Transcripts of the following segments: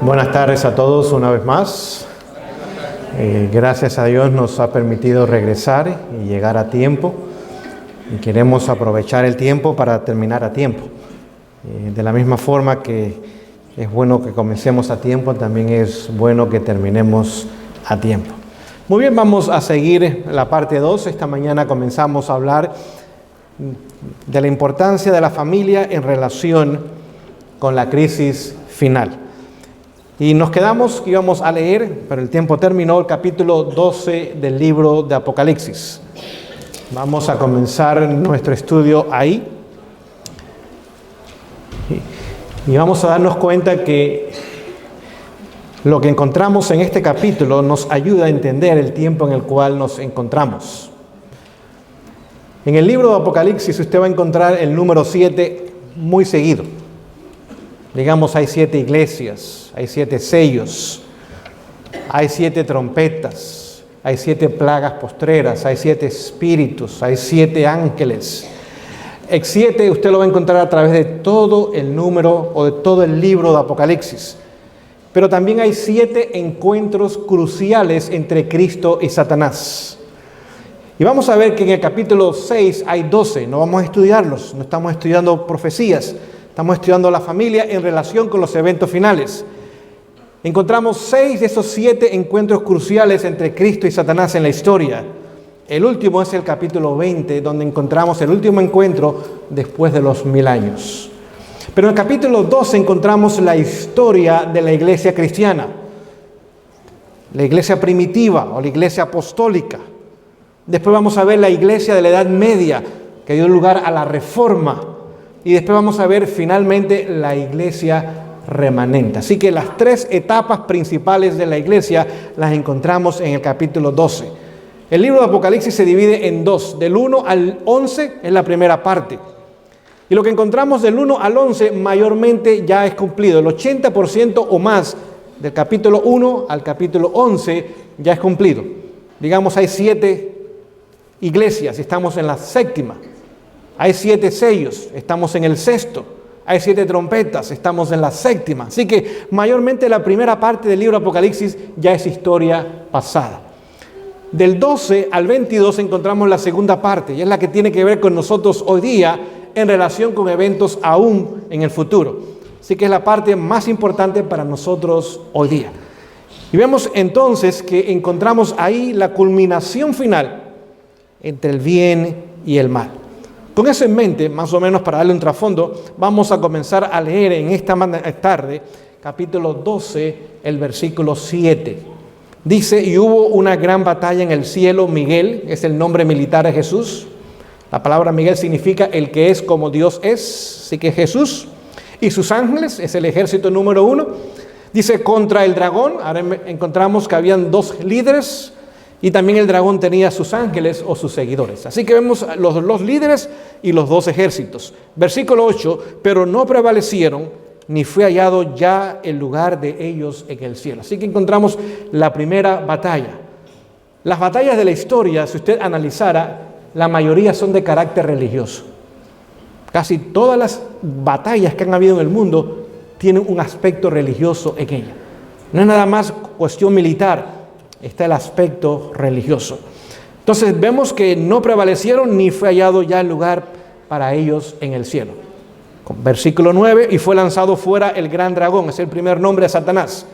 Buenas tardes a todos una vez más. Gracias a Dios nos ha permitido regresar y llegar a tiempo. Y queremos aprovechar el tiempo para terminar a tiempo. De la misma forma que es bueno que comencemos a tiempo, también es bueno que terminemos a tiempo. Muy bien, vamos a seguir la parte 2. Esta mañana comenzamos a hablar de la importancia de la familia en relación con la crisis final. Y nos quedamos que íbamos a leer, pero el tiempo terminó, el capítulo 12 del libro de Apocalipsis. Vamos a comenzar nuestro estudio ahí. Y vamos a darnos cuenta que lo que encontramos en este capítulo nos ayuda a entender el tiempo en el cual nos encontramos. En el libro de Apocalipsis usted va a encontrar el número 7 muy seguido. Digamos, hay 7 iglesias, hay 7 sellos, hay 7 trompetas, hay 7 plagas postreras, hay 7 espíritus, hay 7 ángeles. El 7 usted lo va a encontrar a través de todo el número o de todo el libro de Apocalipsis. Pero también hay 7 encuentros cruciales entre Cristo y Satanás. Y vamos a ver que en el capítulo 6 hay 12, no vamos a estudiarlos, no estamos estudiando profecías. Estamos estudiando la familia en relación con los eventos finales. Encontramos 6 de esos 7 encuentros cruciales entre Cristo y Satanás en la historia. El último es el capítulo 20, donde encontramos el último encuentro después de los 1000 años. Pero en el capítulo 12 encontramos la historia de la iglesia cristiana, la iglesia primitiva o la iglesia apostólica. Después vamos a ver la iglesia de la Edad Media, que dio lugar a la Reforma. Y después vamos a ver finalmente la iglesia remanente. Así que las 3 etapas principales de la iglesia las encontramos en el capítulo 12. El libro de Apocalipsis se divide en 2. Del 1 al 11 es la primera parte. Y lo que encontramos del 1 al 11 mayormente ya es cumplido. El 80% o más del capítulo 1 al capítulo 11 ya es cumplido. Digamos, hay 7 iglesias y estamos en la 7ª. Hay 7 sellos, estamos en el 6º. Hay 7 trompetas, estamos en la 7ª. Así que mayormente la primera parte del libro de Apocalipsis ya es historia pasada. Del 12 al 22 encontramos la segunda parte, y es la que tiene que ver con nosotros hoy día en relación con eventos aún en el futuro. Así que es la parte más importante para nosotros hoy día. Y vemos entonces que encontramos ahí la culminación final entre el bien y el mal. Con eso en mente, más o menos para darle un trasfondo, vamos a comenzar a leer en esta tarde, capítulo 12, el versículo 7. Dice, y hubo una gran batalla en el cielo. Miguel es el nombre militar de Jesús. La palabra Miguel significa el que es como Dios es, así que Jesús. Y sus ángeles, es el ejército número 1. Dice, contra el dragón. Ahora encontramos que habían 2 líderes. Y también el dragón tenía sus ángeles o sus seguidores. Así que vemos los líderes y los 2 ejércitos. Versículo 8, pero no prevalecieron, ni fue hallado ya el lugar de ellos en el cielo. Así que encontramos la primera batalla. Las batallas de la historia, si usted analizara, la mayoría son de carácter religioso. Casi todas las batallas que han habido en el mundo tienen un aspecto religioso en ella. No es nada más cuestión militar. Está el aspecto religioso. Entonces vemos que no prevalecieron ni fue hallado ya el lugar para ellos en el cielo. Versículo 9, y fue lanzado fuera el gran dragón, es el primer nombre de Satanás.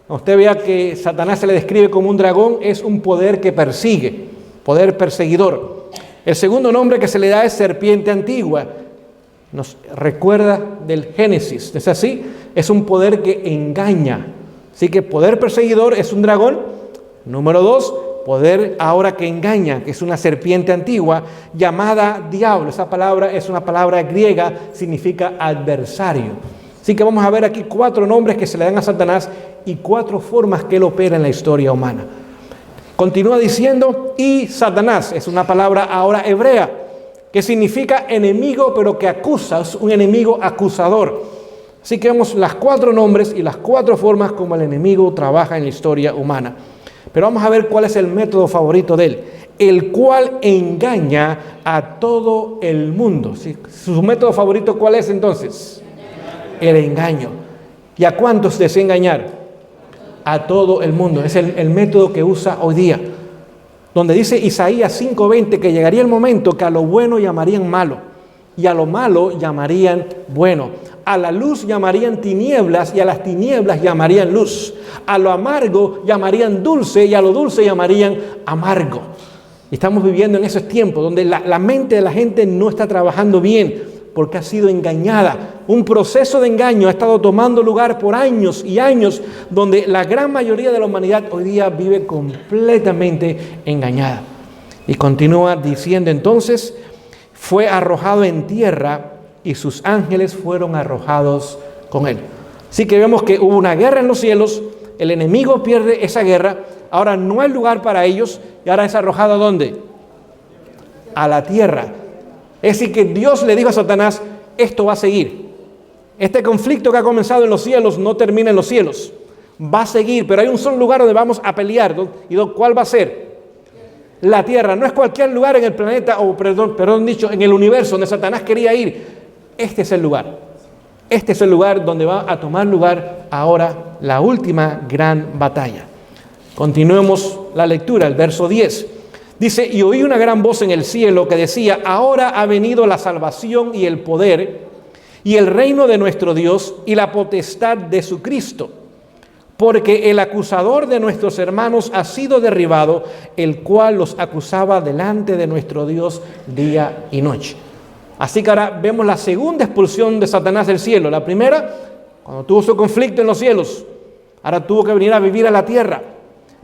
Usted vea que Satanás se le describe como un dragón, es un poder que persigue, poder perseguidor. El segundo nombre que se le da es serpiente antigua. Nos recuerda del Génesis, ¿es así? Es un poder que engaña. Así que poder perseguidor es un dragón. Número 2, poder ahora que engaña, que es una serpiente antigua llamada diablo. Esa palabra es una palabra griega, significa adversario. Así que vamos a ver aquí 4 nombres que se le dan a Satanás y 4 formas que él opera en la historia humana. Continúa diciendo, y Satanás, es una palabra ahora hebrea, que significa enemigo, pero que acusa, es un enemigo acusador. Así que vemos las 4 nombres y las 4 formas como el enemigo trabaja en la historia humana. Pero vamos a ver cuál es el método favorito de él, el cual engaña a todo el mundo. ¿Sí? ¿Su método favorito cuál es entonces? El engaño. ¿Y a cuántos desea engañar? a todo el mundo. Es el método que usa hoy día. Donde dice Isaías 5:20 que llegaría el momento que a lo bueno llamarían malo y a lo malo llamarían bueno. A la luz llamarían tinieblas y a las tinieblas llamarían luz. A lo amargo llamarían dulce y a lo dulce llamarían amargo. Y estamos viviendo en esos tiempos donde la mente de la gente no está trabajando bien porque ha sido engañada. Un proceso de engaño ha estado tomando lugar por años y años, donde la gran mayoría de la humanidad hoy día vive completamente engañada. Y continúa diciendo entonces, fue arrojado en tierra y sus ángeles fueron arrojados con él. Así que vemos que hubo una guerra en los cielos, el enemigo pierde esa guerra, ahora no hay lugar para ellos y ahora es arrojado ¿a dónde? A la tierra. Es decir, que Dios le dijo a Satanás, esto va a seguir. Este conflicto que ha comenzado en los cielos no termina en los cielos. Va a seguir, pero hay un solo lugar donde vamos a pelear. ¿Y cuál va a ser? La tierra. No es cualquier lugar en el planeta, o perdón dicho, en el universo donde Satanás quería ir. Este es el lugar. Este es el lugar donde va a tomar lugar ahora la última gran batalla. Continuemos la lectura, el verso 10. Dice, y oí una gran voz en el cielo que decía, ahora ha venido la salvación y el poder y el reino de nuestro Dios y la potestad de su Cristo, porque el acusador de nuestros hermanos ha sido derribado, el cual los acusaba delante de nuestro Dios día y noche. Así que ahora vemos la segunda expulsión de Satanás del cielo. La primera, cuando tuvo su conflicto en los cielos, ahora tuvo que venir a vivir a la tierra.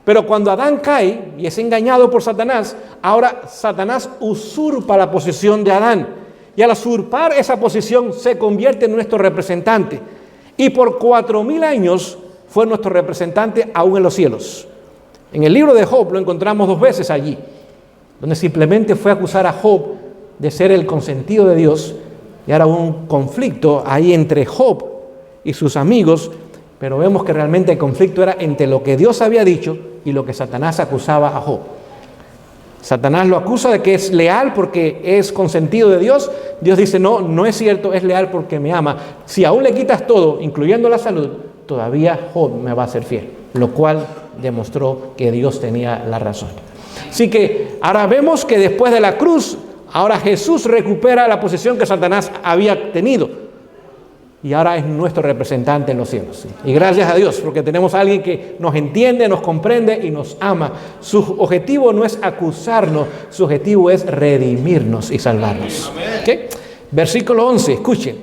Pero cuando Adán cae y es engañado por Satanás, ahora Satanás usurpa la posición de Adán. Y al usurpar esa posición se convierte en nuestro representante. Y por 4000 años fue nuestro representante aún en los cielos. En el libro de Job lo encontramos 2 veces allí, donde simplemente fue a acusar a Job de ser el consentido de Dios. Y ahora hubo un conflicto ahí entre Job y sus amigos, pero vemos que realmente el conflicto era entre lo que Dios había dicho y lo que Satanás acusaba a Job. Satanás lo acusa de que es leal porque es consentido de Dios. Dios dice, no, no es cierto, es leal porque me ama. Si aún le quitas todo, incluyendo la salud, todavía Job me va a ser fiel. Lo cual demostró que Dios tenía la razón. Así que ahora vemos que después de la cruz, ahora Jesús recupera la posición que Satanás había tenido. Y ahora es nuestro representante en los cielos. ¿Sí? Y gracias a Dios, porque tenemos a alguien que nos entiende, nos comprende y nos ama. Su objetivo no es acusarnos, su objetivo es redimirnos y salvarnos. ¿Okay? Versículo 11, escuchen.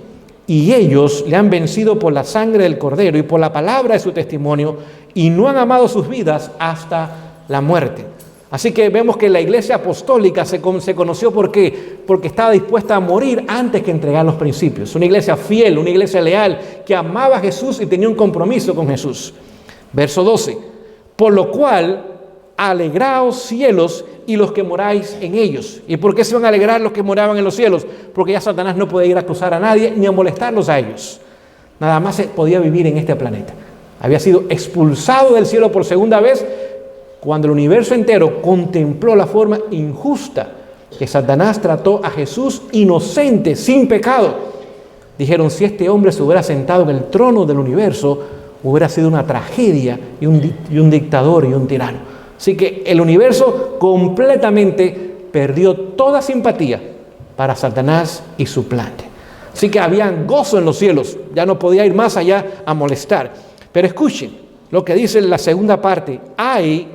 Y ellos le han vencido por la sangre del Cordero y por la palabra de su testimonio, y no han amado sus vidas hasta la muerte. Así que vemos que la iglesia apostólica se conoció ¿por qué? Porque estaba dispuesta a morir antes que entregar los principios. Una iglesia fiel, una iglesia leal, que amaba a Jesús y tenía un compromiso con Jesús. Verso 12. Por lo cual, alegraos cielos y los que moráis en ellos. ¿Y por qué se van a alegrar los que moraban en los cielos? Porque ya Satanás no podía ir a acusar a nadie ni a molestarlos a ellos. Nada más podía vivir en este planeta. Había sido expulsado del cielo por segunda vez, cuando el universo entero contempló la forma injusta que Satanás trató a Jesús inocente, sin pecado. Dijeron, si este hombre se hubiera sentado en el trono del universo, hubiera sido una tragedia y un dictador y un tirano. Así que el universo completamente perdió toda simpatía para Satanás y su plan. Así que había gozo en los cielos, ya no podía ir más allá a molestar. Pero escuchen lo que dice en la segunda parte. Hay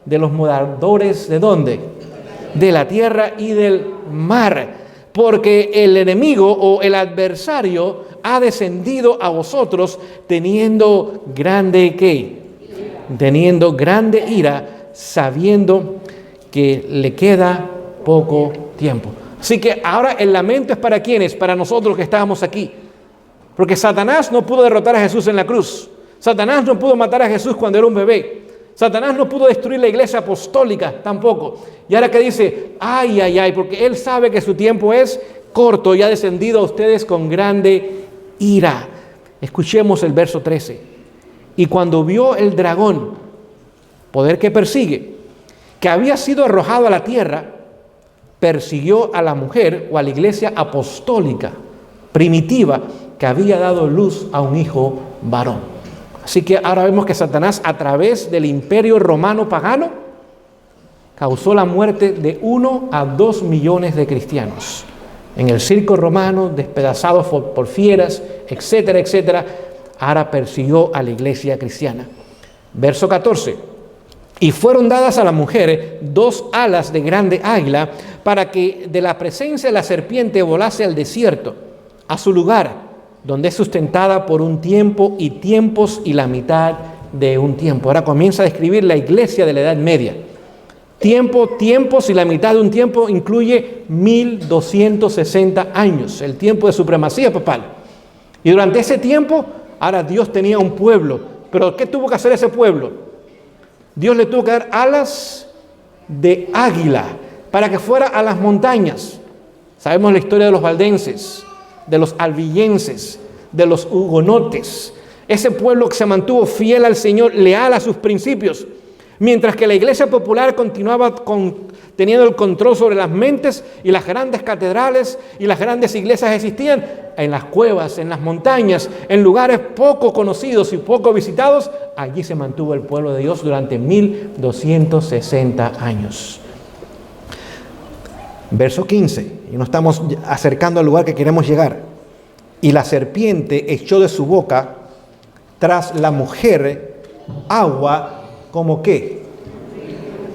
de los moradores, ¿de dónde? De la tierra y del mar, porque el enemigo o el adversario ha descendido a vosotros teniendo grande ¿qué? Teniendo grande ira, sabiendo que le queda poco tiempo. Así que ahora el lamento es para ¿quiénes? Para nosotros que estábamos aquí, porque Satanás no pudo derrotar a Jesús en la cruz. Satanás no pudo matar a Jesús cuando era un bebé. Satanás no pudo destruir la iglesia apostólica tampoco. Y ahora que dice, ay, ay, ay, porque él sabe que su tiempo es corto y ha descendido a ustedes con grande ira. Escuchemos el verso 13. Y cuando vio el dragón, poder que persigue, que había sido arrojado a la tierra, persiguió a la mujer o a la iglesia apostólica primitiva que había dado luz a un hijo varón. Así que ahora vemos que Satanás, a través del imperio romano pagano, causó la muerte de 1 a 2 millones de cristianos. En el circo romano, despedazados por fieras, etcétera, etcétera, ahora persiguió a la iglesia cristiana. Verso 14. Y fueron dadas a las mujeres 2 alas de grande águila, para que de la presencia de la serpiente volase al desierto, a su lugar, donde es sustentada por un tiempo y tiempos y la mitad de un tiempo. Ahora comienza a describir la iglesia de la Edad Media. Tiempos y la mitad de un tiempo incluye 1260 años, el tiempo de supremacía papal. Y durante ese tiempo, ahora Dios tenía un pueblo. Pero ¿qué tuvo que hacer ese pueblo? Dios le tuvo que dar alas de águila para que fuera a las montañas. Sabemos la historia de los valdenses, de los albigenses, de los hugonotes. Ese pueblo que se mantuvo fiel al Señor, leal a sus principios. Mientras que la iglesia popular continuaba teniendo el control sobre las mentes, y las grandes catedrales y las grandes iglesias existían en las cuevas, en las montañas, en lugares poco conocidos y poco visitados. Allí se mantuvo el pueblo de Dios durante 1260 años. Verso 15, y nos estamos acercando al lugar que queremos llegar. Y la serpiente echó de su boca tras la mujer agua, ¿como qué?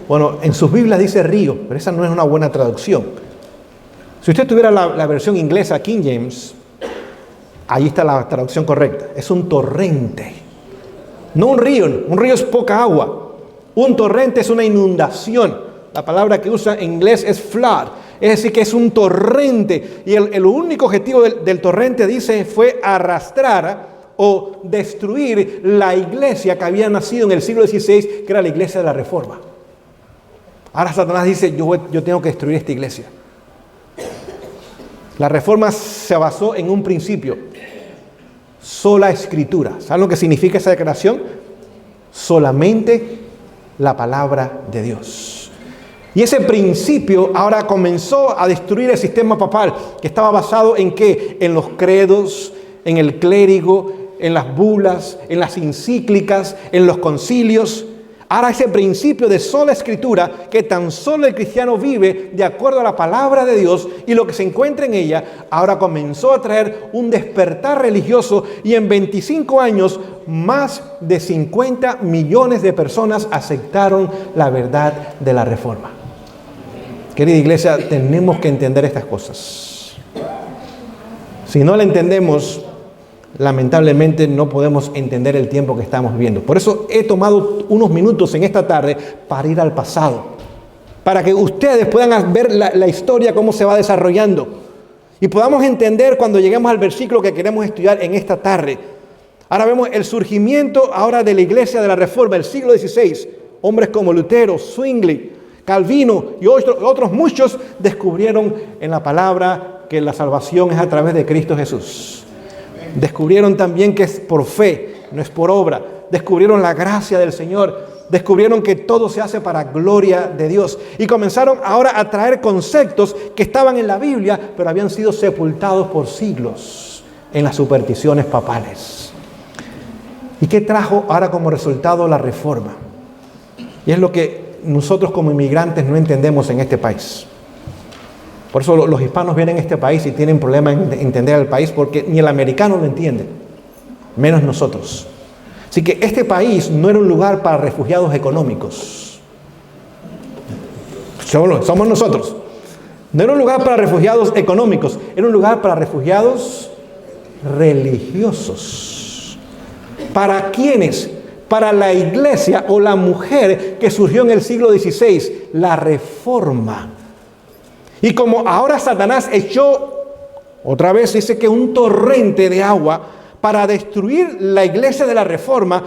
Bueno, en sus Biblias dice río, pero esa no es una buena traducción. Si usted tuviera la versión inglesa, King James, ahí está la traducción correcta. Es un torrente. No un río es poca agua. Un torrente es una inundación. La palabra que usa en inglés es flood, es decir, que es un torrente. Y el único objetivo del torrente, dice, fue arrastrar o destruir la iglesia que había nacido en el siglo XVI, que era la iglesia de la Reforma. Ahora Satanás dice, yo tengo que destruir esta iglesia. La Reforma se basó en un principio: sola escritura. ¿Saben lo que significa esa declaración? Solamente la palabra de Dios. Y ese principio ahora comenzó a destruir el sistema papal, que estaba basado en ¿qué? En los credos, en el clérigo, en las bulas, en las encíclicas, en los concilios. Ahora ese principio de sola escritura, que tan solo el cristiano vive de acuerdo a la palabra de Dios y lo que se encuentra en ella, ahora comenzó a traer un despertar religioso, y en 25 años más de 50 millones de personas aceptaron la verdad de la Reforma. Querida iglesia, tenemos que entender estas cosas. Si no la entendemos, lamentablemente no podemos entender el tiempo que estamos viviendo. Por eso he tomado unos minutos en esta tarde para ir al pasado, para que ustedes puedan ver la historia, cómo se va desarrollando, y podamos entender cuando lleguemos al versículo que queremos estudiar en esta tarde. Ahora vemos el surgimiento ahora de la iglesia de la Reforma, el siglo XVI. Hombres como Lutero, Zwingli, Calvino y otros muchos descubrieron en la palabra que la salvación es a través de Cristo Jesús. Descubrieron también que es por fe, no es por obra. Descubrieron la gracia del Señor. Descubrieron que todo se hace para gloria de Dios. Y comenzaron ahora a traer conceptos que estaban en la Biblia, pero habían sido sepultados por siglos en las supersticiones papales. ¿Y qué trajo ahora como resultado la Reforma? Y es lo que nosotros como inmigrantes no entendemos en este país. Por eso los hispanos vienen a este país y tienen problema en entender al país, porque ni el americano lo entiende, menos nosotros. Así que este país no era un lugar para refugiados económicos. Somos nosotros. No era un lugar para refugiados económicos, era un lugar para refugiados religiosos. ¿Para quiénes? Para la iglesia o la mujer que surgió en el siglo XVI, la Reforma. Y como ahora Satanás echó, otra vez dice que un torrente de agua para destruir la iglesia de la Reforma,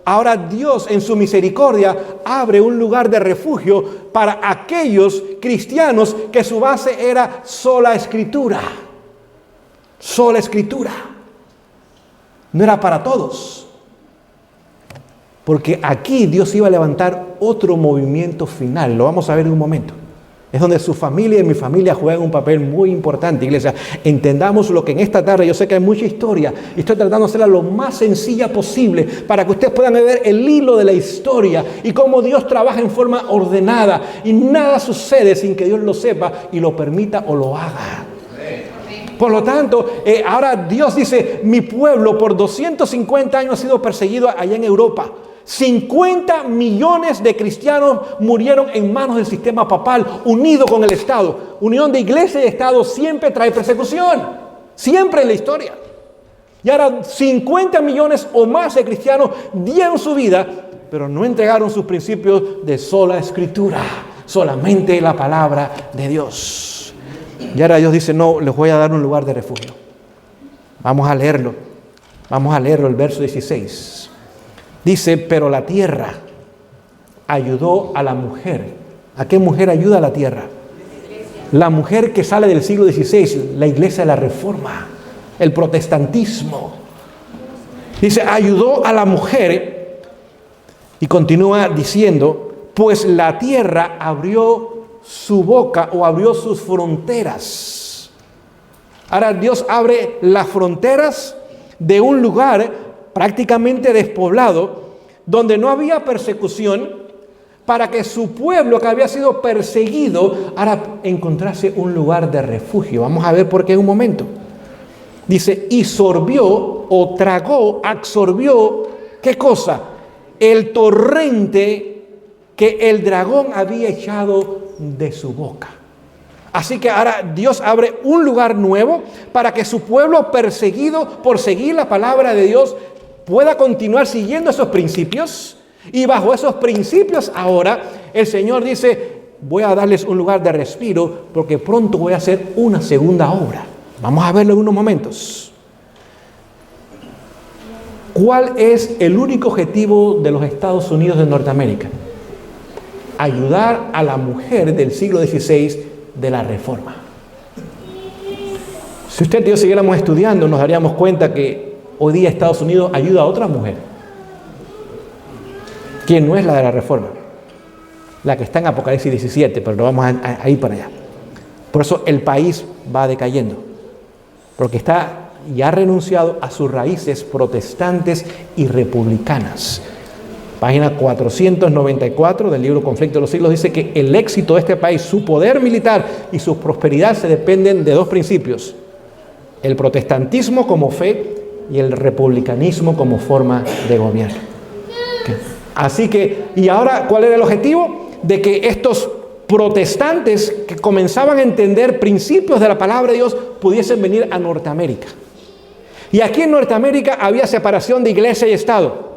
ahora Dios en su misericordia abre un lugar de refugio para aquellos cristianos que su base era sola escritura. Sola escritura. No era para todos. Porque aquí Dios iba a levantar otro movimiento final. Lo vamos a ver en un momento. Es donde su familia y mi familia juegan un papel muy importante, iglesia. Entendamos lo que en esta tarde, yo sé que hay mucha historia, y estoy tratando de hacerla lo más sencilla posible para que ustedes puedan ver el hilo de la historia y cómo Dios trabaja en forma ordenada y nada sucede sin que Dios lo sepa y lo permita o lo haga. Por lo tanto, ahora Dios dice, mi pueblo por 250 años ha sido perseguido allá en Europa. 50 millones de cristianos murieron en manos del sistema papal, unido con el Estado. Unión de iglesia y Estado siempre trae persecución, siempre en la historia. Y ahora 50 millones o más de cristianos dieron su vida, pero no entregaron sus principios de sola escritura, solamente la palabra de Dios. Y ahora Dios dice, no, les voy a dar un lugar de refugio. Vamos a leerlo, el verso 16. Dice, pero la tierra ayudó a la mujer. ¿A qué mujer ayuda a la tierra? La mujer que sale del siglo XVI, la iglesia de la Reforma, el protestantismo. Dice, ayudó a la mujer y continúa diciendo, pues la tierra abrió su boca o abrió sus fronteras. Ahora Dios abre las fronteras de un lugar prácticamente despoblado, donde no había persecución, para que su pueblo que había sido perseguido ahora encontrase un lugar de refugio. Vamos a ver por qué en un momento. Dice, y sorbió o tragó, absorbió, ¿qué cosa? El torrente que el dragón había echado de su boca. Así que ahora Dios abre un lugar nuevo para que su pueblo perseguido por seguir la palabra de Dios pueda continuar siguiendo esos principios. Y bajo esos principios ahora el Señor dice, voy a darles un lugar de respiro porque pronto voy a hacer una segunda obra. Vamos a verlo en unos momentos. ¿Cuál es el único objetivo de los Estados Unidos de Norteamérica? Ayudar a la mujer del siglo XVI de la Reforma. Si usted y yo siguiéramos estudiando, nos daríamos cuenta que hoy día Estados Unidos ayuda a otra mujer, quien no es la de la Reforma, la que está en Apocalipsis 17, pero no vamos a ir para allá. Por eso el país va decayendo, porque está y ha renunciado a sus raíces protestantes y republicanas. Página 494 del libro Conflicto de los Siglos dice que el éxito de este país, su poder militar y su prosperidad se dependen de dos principios: el protestantismo como fe y el republicanismo como forma de gobierno. Okay. Así que, ¿y ahora cuál era el objetivo? De que estos protestantes que comenzaban a entender principios de la palabra de Dios pudiesen venir a Norteamérica. Y aquí en Norteamérica había separación de iglesia y Estado.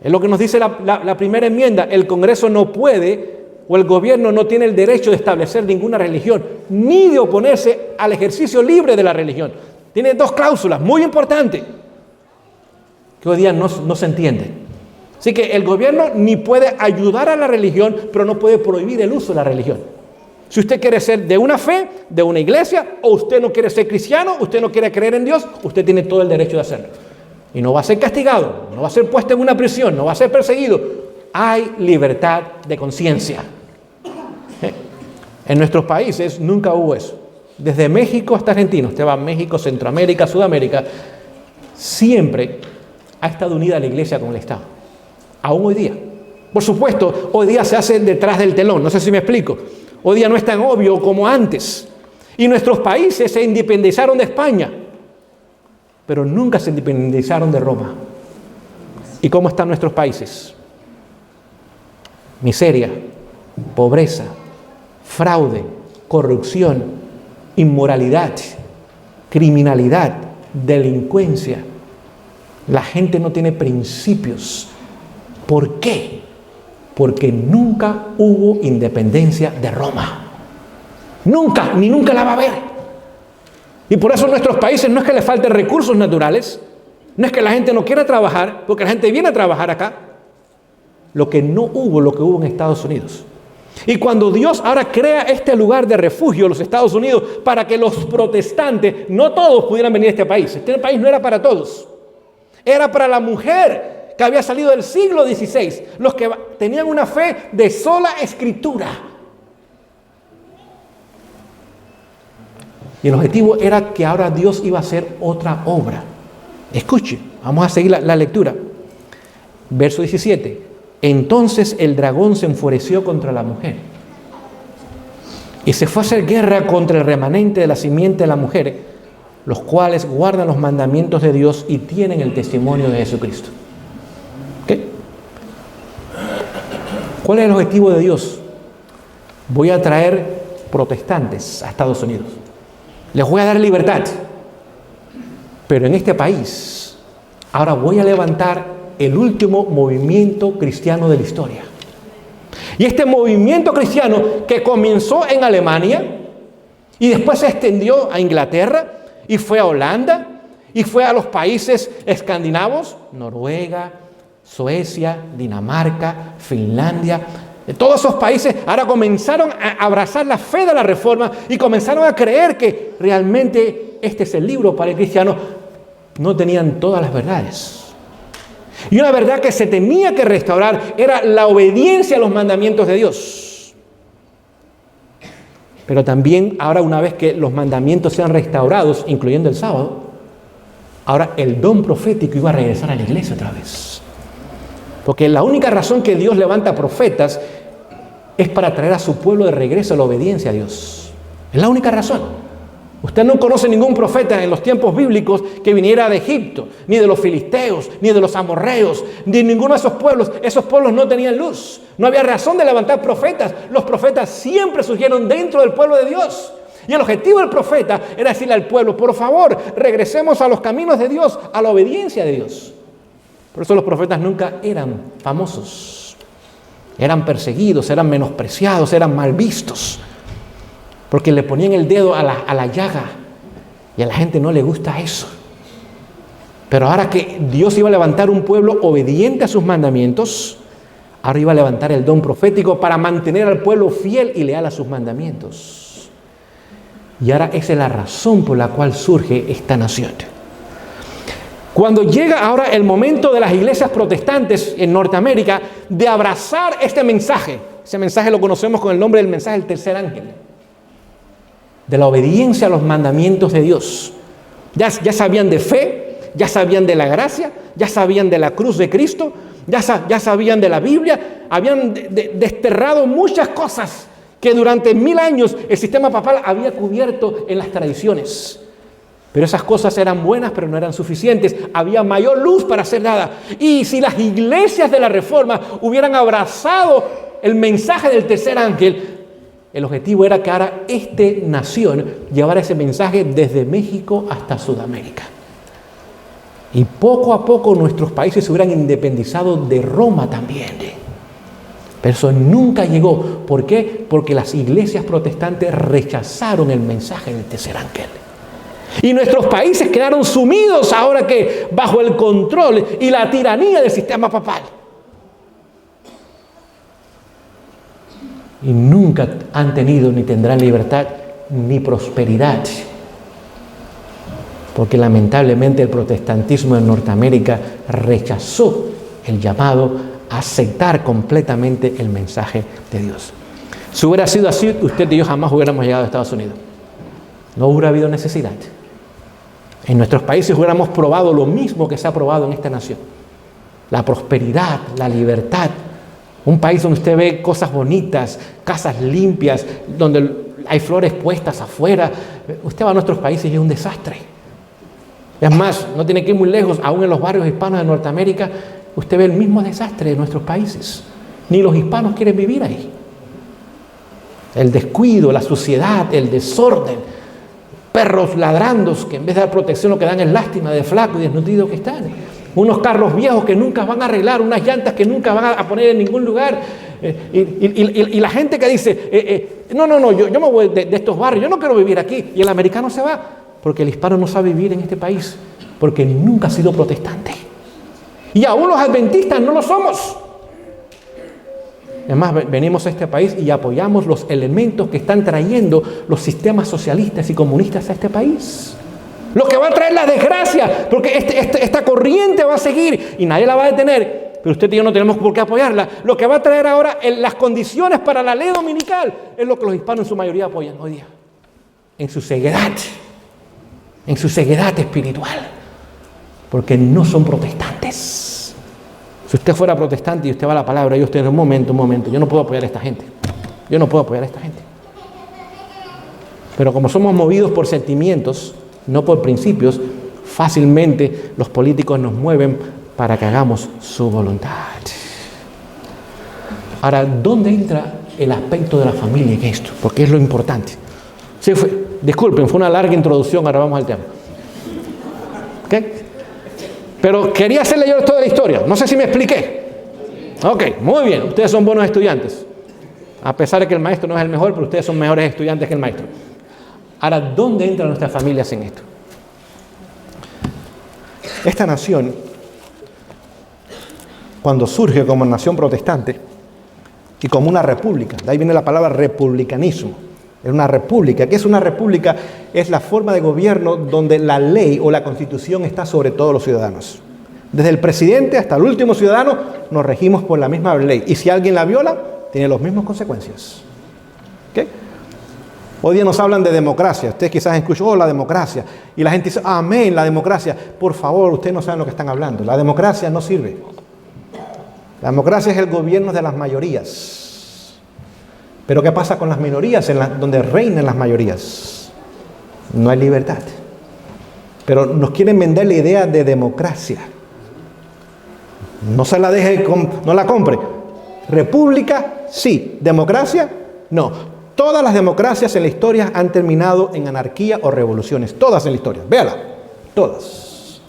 Es lo que nos dice la primera enmienda. El Congreso no puede, o el gobierno no tiene el derecho de establecer ninguna religión, ni de oponerse al ejercicio libre de la religión. Tiene dos cláusulas muy importantes que hoy día no se entienden. Así que el gobierno ni puede ayudar a la religión, pero no puede prohibir el uso de la religión. Si usted quiere ser de una fe, de una iglesia, o usted no quiere ser cristiano, usted no quiere creer en Dios, usted tiene todo el derecho de hacerlo. Y no va a ser castigado, no va a ser puesto en una prisión, no va a ser perseguido. Hay libertad de conciencia. En nuestros países nunca hubo eso. Desde México hasta Argentina, usted va a México, Centroamérica, Sudamérica, siempre ha estado unida la iglesia con el Estado. Aún hoy día. Por supuesto, hoy día se hace detrás del telón, no sé si me explico. Hoy día no es tan obvio como antes. Y nuestros países se independizaron de España, pero nunca se independizaron de Roma. ¿Y cómo están nuestros países? Miseria, pobreza, fraude, corrupción, inmoralidad, criminalidad, delincuencia. La gente no tiene principios. ¿Por qué? Porque nunca hubo independencia de Roma. Nunca, ni nunca la va a haber. Y por eso en nuestros países no es que les falten recursos naturales, no es que la gente no quiera trabajar, porque la gente viene a trabajar acá. Lo que no hubo, lo que hubo en Estados Unidos. Y cuando Dios ahora crea este lugar de refugio, los Estados Unidos, para que los protestantes, no todos pudieran venir a este país. Este país no era para todos. Era para la mujer que había salido del siglo XVI, los que tenían una fe de sola escritura. Y el objetivo era que ahora Dios iba a hacer otra obra. Escuche, vamos a seguir la lectura. Verso 17. Entonces el dragón se enfureció contra la mujer y se fue a hacer guerra contra el remanente de la simiente de la mujer, los cuales guardan los mandamientos de Dios y tienen el testimonio de Jesucristo. ¿Qué? ¿Cuál es el objetivo de Dios? Voy a traer protestantes a Estados Unidos. Les voy a dar libertad. Pero en este país, ahora voy a levantar el último movimiento cristiano de la historia. Y este movimiento cristiano que comenzó en Alemania y después se extendió a Inglaterra y fue a Holanda y fue a los países escandinavos, Noruega, Suecia, Dinamarca, Finlandia. Todos esos países ahora comenzaron a abrazar la fe de la Reforma y comenzaron a creer que realmente este es el libro para el cristiano. No tenían todas las verdades. Y una verdad que se tenía que restaurar era la obediencia a los mandamientos de Dios. Pero también ahora, una vez que los mandamientos sean restaurados, incluyendo el sábado, ahora el don profético iba a regresar a la iglesia otra vez. Porque la única razón que Dios levanta profetas es para traer a su pueblo de regreso a la obediencia a Dios. Es la única razón. Usted no conoce ningún profeta en los tiempos bíblicos que viniera de Egipto, ni de los filisteos, ni de los amorreos, ni de ninguno de esos pueblos. Esos pueblos no tenían luz. No había razón de levantar profetas. Los profetas siempre surgieron dentro del pueblo de Dios. Y el objetivo del profeta era decirle al pueblo, por favor, regresemos a los caminos de Dios, a la obediencia de Dios. Por eso los profetas nunca eran famosos. Eran perseguidos, eran menospreciados, eran mal vistos. Porque le ponían el dedo a la llaga y a la gente no le gusta eso. Pero ahora que Dios iba a levantar un pueblo obediente a sus mandamientos, ahora iba a levantar el don profético para mantener al pueblo fiel y leal a sus mandamientos. Y ahora esa es la razón por la cual surge esta nación. Cuando llega ahora el momento de las iglesias protestantes en Norteamérica de abrazar este mensaje, ese mensaje lo conocemos con el nombre del mensaje del tercer ángel, de la obediencia a los mandamientos de Dios. Ya sabían de fe, ya sabían de la gracia, ya sabían de la cruz de Cristo, ya sabían de la Biblia, habían desterrado muchas cosas que durante 1000 años el sistema papal había cubierto en las tradiciones. Pero esas cosas eran buenas, pero no eran suficientes. Había mayor luz para hacer nada. Y si las iglesias de la Reforma hubieran abrazado el mensaje del tercer ángel, el objetivo era que ahora esta nación llevara ese mensaje desde México hasta Sudamérica. Y poco a poco nuestros países se hubieran independizado de Roma también. Pero eso nunca llegó. ¿Por qué? Porque las iglesias protestantes rechazaron el mensaje del tercer ángel. Y nuestros países quedaron sumidos ahora que bajo el control y la tiranía del sistema papal. Y nunca han tenido ni tendrán libertad ni prosperidad. Porque lamentablemente el protestantismo en Norteamérica rechazó el llamado a aceptar completamente el mensaje de Dios. Si hubiera sido así, usted y yo jamás hubiéramos llegado a Estados Unidos. No hubiera habido necesidad. En nuestros países hubiéramos probado lo mismo que se ha probado en esta nación. La prosperidad, la libertad. Un país donde usted ve cosas bonitas, casas limpias, donde hay flores puestas afuera. Usted va a nuestros países y es un desastre. Es más, no tiene que ir muy lejos, aún en los barrios hispanos de Norteamérica, usted ve el mismo desastre de nuestros países. Ni los hispanos quieren vivir ahí. El descuido, la suciedad, el desorden, perros ladrando que en vez de dar protección lo que dan es lástima de flaco y desnutrido que están. Unos carros viejos que nunca van a arreglar, unas llantas que nunca van a poner en ningún lugar. Y la gente que dice, no, yo me voy de estos barrios, yo no quiero vivir aquí. Y el americano se va, porque el hispano no sabe vivir en este país, porque nunca ha sido protestante. Y aún los adventistas no lo somos. Además, venimos a este país y apoyamos los elementos que están trayendo los sistemas socialistas y comunistas a este país. Lo que va a traer la desgracia, porque esta corriente va a seguir y nadie la va a detener, pero usted y yo no tenemos por qué apoyarla. Lo que va a traer ahora las condiciones para la ley dominical es lo que los hispanos en su mayoría apoyan hoy día. en su ceguedad espiritual, porque no son protestantes. Si usted fuera protestante y usted va a la palabra y usted dice, un momento, yo no puedo apoyar a esta gente. Pero como somos movidos por sentimientos, no por principios, fácilmente los políticos nos mueven para que hagamos su voluntad. Ahora, ¿dónde entra el aspecto de la familia en esto? Porque es lo importante. Sí, disculpen, fue una larga introducción, ahora vamos al tema. ¿Ok? Pero quería hacerle yo toda la historia, no sé si me expliqué. Ok, muy bien, ustedes son buenos estudiantes. A pesar de que el maestro no es el mejor, pero ustedes son mejores estudiantes que el maestro. Ahora, ¿dónde entran nuestras familias en esto? Esta nación, cuando surge como nación protestante y como una república, de ahí viene la palabra republicanismo, es una república. ¿Qué es una república? Es la forma de gobierno donde la ley o la constitución está sobre todos los ciudadanos. Desde el presidente hasta el último ciudadano nos regimos por la misma ley. Y si alguien la viola, tiene las mismas consecuencias. ¿Okay? Hoy día nos hablan de democracia. Ustedes quizás escuchan, la democracia. Y la gente dice, amén, la democracia. Por favor, ustedes no saben lo que están hablando. La democracia no sirve. La democracia es el gobierno de las mayorías. Pero ¿qué pasa con las minorías donde reinan las mayorías? No hay libertad. Pero nos quieren vender la idea de democracia. No se la deje, no la compre. República, sí. Democracia, no. Todas las democracias en la historia han terminado en anarquía o revoluciones. Todas en la historia. Véala. Todas.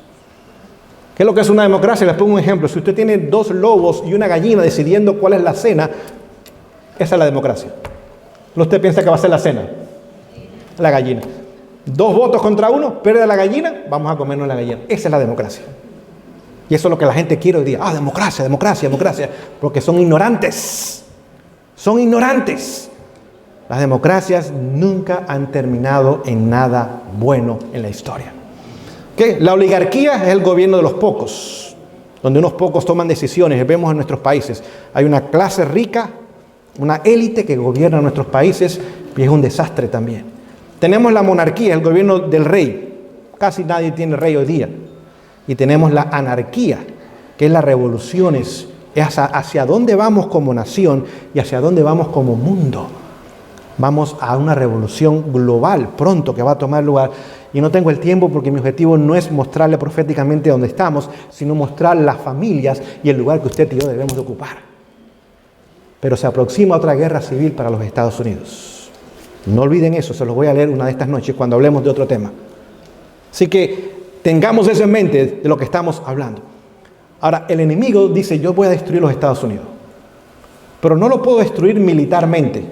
¿Qué es lo que es una democracia? Les pongo un ejemplo. Si usted tiene 2 lobos y una gallina decidiendo cuál es la cena, esa es la democracia. ¿Usted piensa que va a ser la cena? La gallina. 2 votos contra 1, pierde la gallina, vamos a comernos la gallina. Esa es la democracia. Y eso es lo que la gente quiere hoy día. Democracia, democracia, democracia. Porque son ignorantes. Son ignorantes. Las democracias nunca han terminado en nada bueno en la historia. ¿Qué? La oligarquía es el gobierno de los pocos, donde unos pocos toman decisiones. Vemos en nuestros países. Hay una clase rica, una élite que gobierna nuestros países y es un desastre también. Tenemos la monarquía, el gobierno del rey. Casi nadie tiene rey hoy día. Y tenemos la anarquía, que es las revoluciones. Es hacia dónde vamos como nación y hacia dónde vamos como mundo. Vamos a una revolución global pronto que va a tomar lugar. Y no tengo el tiempo porque mi objetivo no es mostrarle proféticamente dónde estamos, sino mostrar las familias y el lugar que usted y yo debemos de ocupar. Pero se aproxima otra guerra civil para los Estados Unidos. No olviden eso, se los voy a leer una de estas noches cuando hablemos de otro tema. Así que tengamos eso en mente de lo que estamos hablando. Ahora, el enemigo dice, yo voy a destruir los Estados Unidos. Pero no lo puedo destruir militarmente,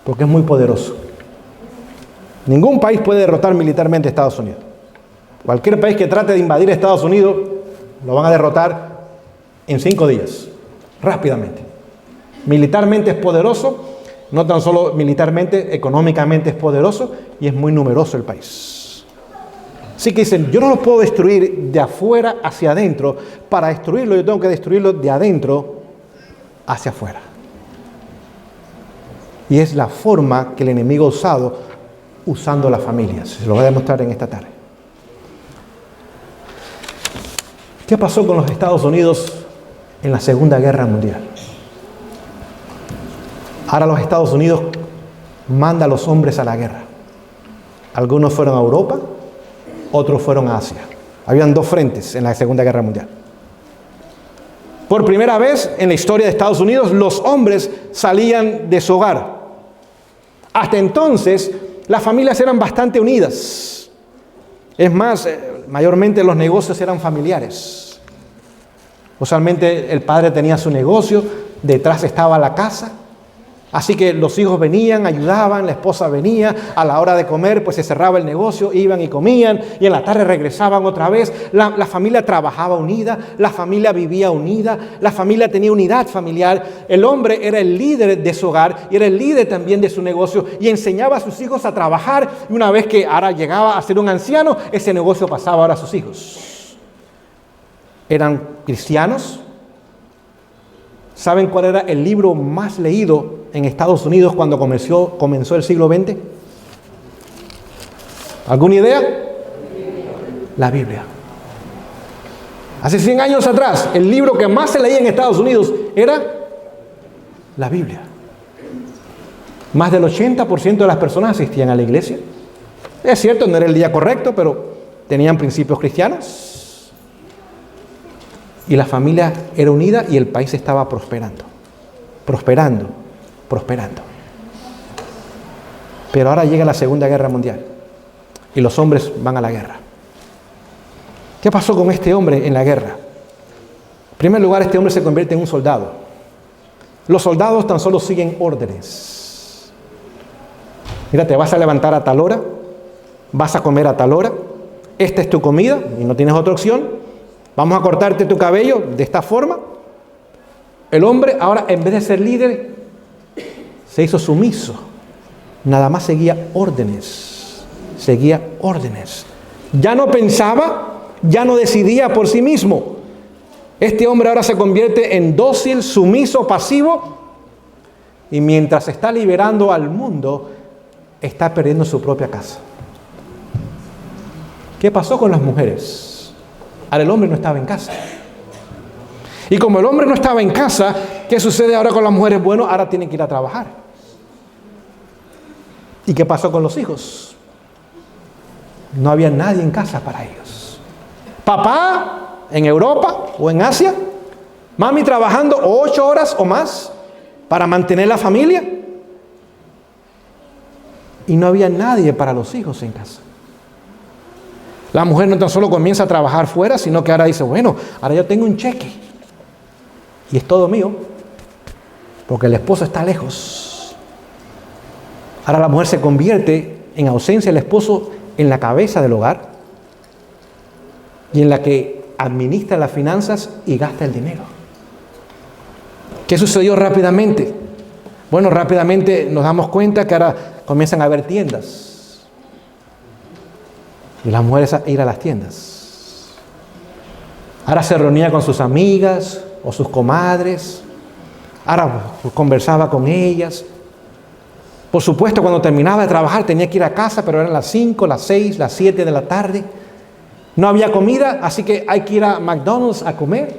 porque es muy poderoso. Ningún país puede derrotar militarmente a Estados Unidos. Cualquier país que trate de invadir Estados Unidos, lo van a derrotar en 5 días, rápidamente. Militarmente es poderoso, no tan solo militarmente, económicamente es poderoso y es muy numeroso el país. Así que dicen, yo no lo puedo destruir de afuera hacia adentro. Para destruirlo yo tengo que destruirlo de adentro hacia afuera. Y es la forma que el enemigo ha usado, usando las familias. Se lo voy a demostrar en esta tarde. ¿Qué pasó con los Estados Unidos en la Segunda Guerra Mundial? Ahora los Estados Unidos manda a los hombres a la guerra. Algunos fueron a Europa, otros fueron a Asia. Habían 2 frentes en la Segunda Guerra Mundial. Por primera vez en la historia de Estados Unidos, los hombres salían de su hogar. Hasta entonces, las familias eran bastante unidas. Es más, mayormente los negocios eran familiares. Usualmente el padre tenía su negocio, detrás estaba la casa. Así que los hijos venían, ayudaban, la esposa venía, a la hora de comer pues se cerraba el negocio, iban y comían y en la tarde regresaban otra vez. La familia trabajaba unida, la familia vivía unida, la familia tenía unidad familiar. El hombre era el líder de su hogar y era el líder también de su negocio y enseñaba a sus hijos a trabajar y una vez que ahora llegaba a ser un anciano, ese negocio pasaba ahora a sus hijos. Eran cristianos. ¿Saben cuál era el libro más leído en Estados Unidos cuando comenzó el siglo XX? ¿Alguna idea? La Biblia. Hace 100 años atrás, el libro que más se leía en Estados Unidos era la Biblia. Más del 80% de las personas asistían a la iglesia. Es cierto, no era el día correcto, pero tenían principios cristianos. Y la familia era unida y el país estaba prosperando. Prosperando. Pero ahora llega la Segunda Guerra Mundial y los hombres van a la guerra. ¿Qué pasó con este hombre en la guerra? En primer lugar, este hombre se convierte en un soldado. Los soldados tan solo siguen órdenes. Mira, te vas a levantar a tal hora, vas a comer a tal hora, esta es tu comida y no tienes otra opción, vamos a cortarte tu cabello de esta forma. El hombre ahora, en vez de ser líder, se hizo sumiso. Nada más seguía órdenes. Ya no pensaba, ya no decidía por sí mismo. Este hombre ahora se convierte en dócil, sumiso, pasivo, y mientras está liberando al mundo, está perdiendo su propia casa. ¿Qué pasó con las mujeres? Ahora el hombre no estaba en casa. Y como el hombre no estaba en casa, ¿qué sucede ahora con las mujeres? Bueno, ahora tienen que ir a trabajar. ¿Y qué pasó con los hijos? No había nadie en casa para ellos. Papá en Europa o en Asia, mami trabajando 8 horas o más para mantener la familia. Y no había nadie para los hijos en casa. La mujer no tan solo comienza a trabajar fuera, sino que ahora dice, bueno, ahora yo tengo un cheque. Y es todo mío, porque el esposo está lejos. Ahora la mujer se convierte, en ausencia del esposo, en la cabeza del hogar y en la que administra las finanzas y gasta el dinero. ¿Qué sucedió rápidamente? Bueno, rápidamente nos damos cuenta que ahora comienzan a haber tiendas y las mujeres a ir a las tiendas. Ahora se reunía con sus amigas o sus comadres, ahora conversaba con ellas. Por supuesto, cuando terminaba de trabajar tenía que ir a casa, pero eran las 5, las 6, las 7 de la tarde. No había comida, así que hay que ir a McDonald's a comer,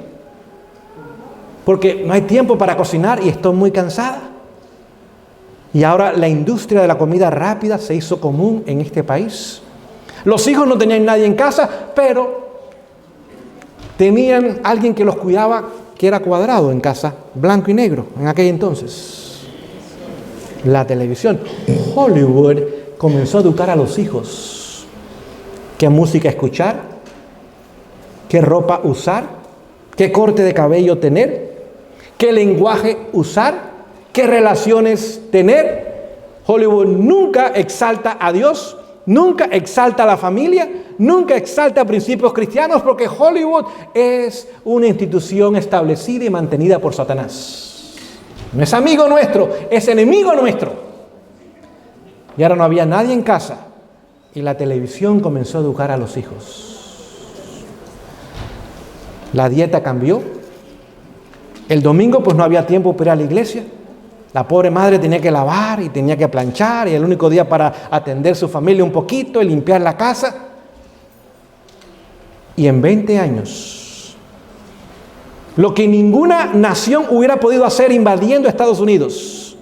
porque no hay tiempo para cocinar y estoy muy cansada. Y ahora la industria de la comida rápida se hizo común en este país. Los hijos no tenían nadie en casa, pero tenían alguien que los cuidaba, que era cuadrado en casa, blanco y negro en aquel entonces. La televisión. Hollywood comenzó a educar a los hijos. ¿Qué música escuchar? ¿Qué ropa usar? ¿Qué corte de cabello tener? ¿Qué lenguaje usar? ¿Qué relaciones tener? Hollywood nunca exalta a Dios, nunca exalta a la familia, nunca exalta principios cristianos, porque Hollywood es una institución establecida y mantenida por Satanás. No es amigo nuestro, es enemigo nuestro. Y ahora no había nadie en casa y la televisión comenzó a educar a los hijos. La dieta cambió. El domingo pues no había tiempo para ir a la iglesia. La pobre madre tenía que lavar y tenía que planchar y el único día para atender su familia un poquito y limpiar la casa. Y en 20 años, lo que ninguna nación hubiera podido hacer invadiendo Estados Unidos,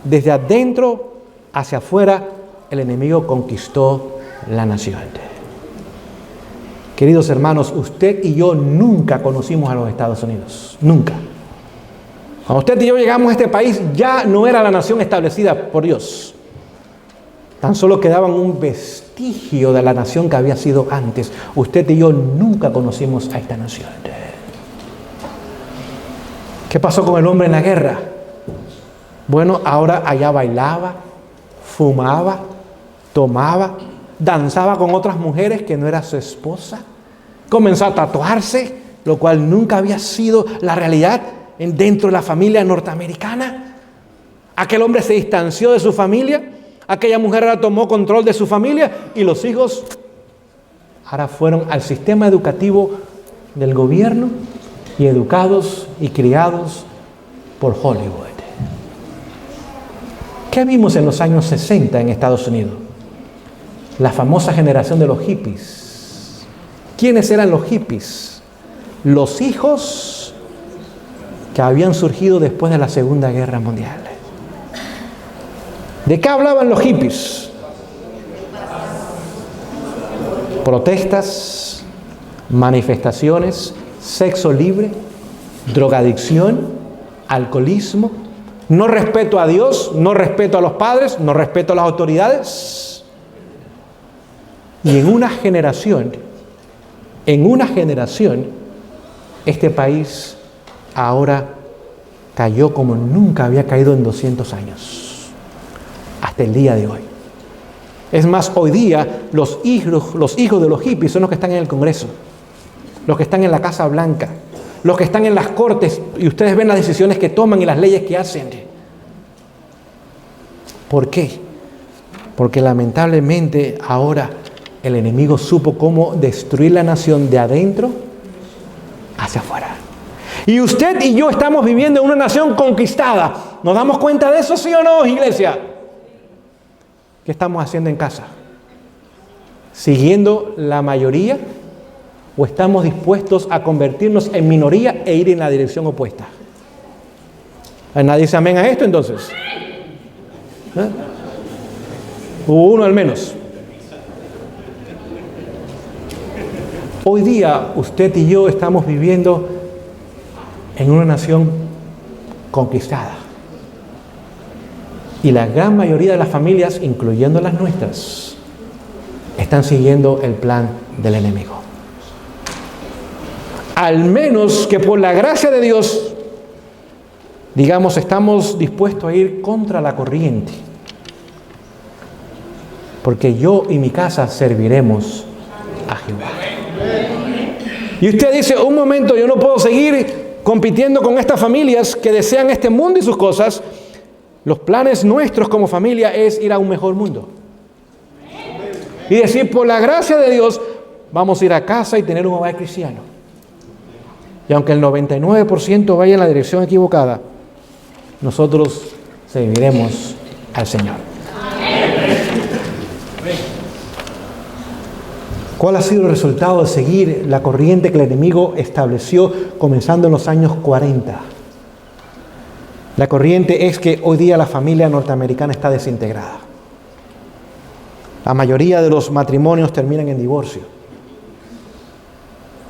desde adentro hacia afuera, el enemigo conquistó la nación. Queridos hermanos, usted y yo nunca conocimos a los Estados Unidos. Nunca. Cuando usted y yo llegamos a este país, ya no era la nación establecida por Dios. Tan solo quedaban un vestigio de la nación que había sido antes. Usted y yo nunca conocimos a esta nación. ¿Qué pasó con el hombre en la guerra? Bueno, ahora allá bailaba, fumaba, tomaba, danzaba con otras mujeres que no era su esposa. Comenzó a tatuarse, lo cual nunca había sido la realidad dentro de la familia norteamericana. Aquel hombre se distanció de su familia, aquella mujer ahora tomó control de su familia y los hijos ahora fueron al sistema educativo del gobierno y educados y criados por Hollywood. ¿Qué vimos en los años 60 en Estados Unidos? La famosa generación de los hippies. ¿Quiénes eran los hippies? Los hijos que habían surgido después de la Segunda Guerra Mundial. ¿De qué hablaban los hippies? Protestas, manifestaciones, sexo libre, drogadicción, alcoholismo, no respeto a Dios, no respeto a los padres, no respeto a las autoridades. Y en una generación, este país ahora cayó como nunca había caído en 200 años, hasta el día de hoy. Es más, hoy día los hijos de los hippies son los que están en el Congreso, los que están en la Casa Blanca, los que están en las cortes, y ustedes ven las decisiones que toman y las leyes que hacen. ¿Por qué? Porque lamentablemente ahora el enemigo supo cómo destruir la nación de adentro hacia afuera. Y usted y yo estamos viviendo en una nación conquistada. ¿Nos damos cuenta de eso, sí o no, iglesia? ¿Qué estamos haciendo en casa? ¿Siguiendo la mayoría? ¿O estamos dispuestos a convertirnos en minoría e ir en la dirección opuesta? ¿Nadie dice amén a esto entonces? Hubo uno al menos. Hoy día usted y yo estamos viviendo en una nación conquistada. Y la gran mayoría de las familias, incluyendo las nuestras, están siguiendo el plan del enemigo. Al menos que por la gracia de Dios, digamos, estamos dispuestos a ir contra la corriente. Porque yo y mi casa serviremos a Jehová. Y usted dice, un momento, yo no puedo seguir compitiendo con estas familias que desean este mundo y sus cosas. Los planes nuestros como familia es ir a un mejor mundo. Y decir, por la gracia de Dios, vamos a ir a casa y tener un hogar cristiano. Y aunque el 99% vaya en la dirección equivocada, nosotros serviremos al Señor. ¿Cuál ha sido el resultado de seguir la corriente que el enemigo estableció comenzando en los años 40? La corriente es que hoy día la familia norteamericana está desintegrada. La mayoría de los matrimonios terminan en divorcio.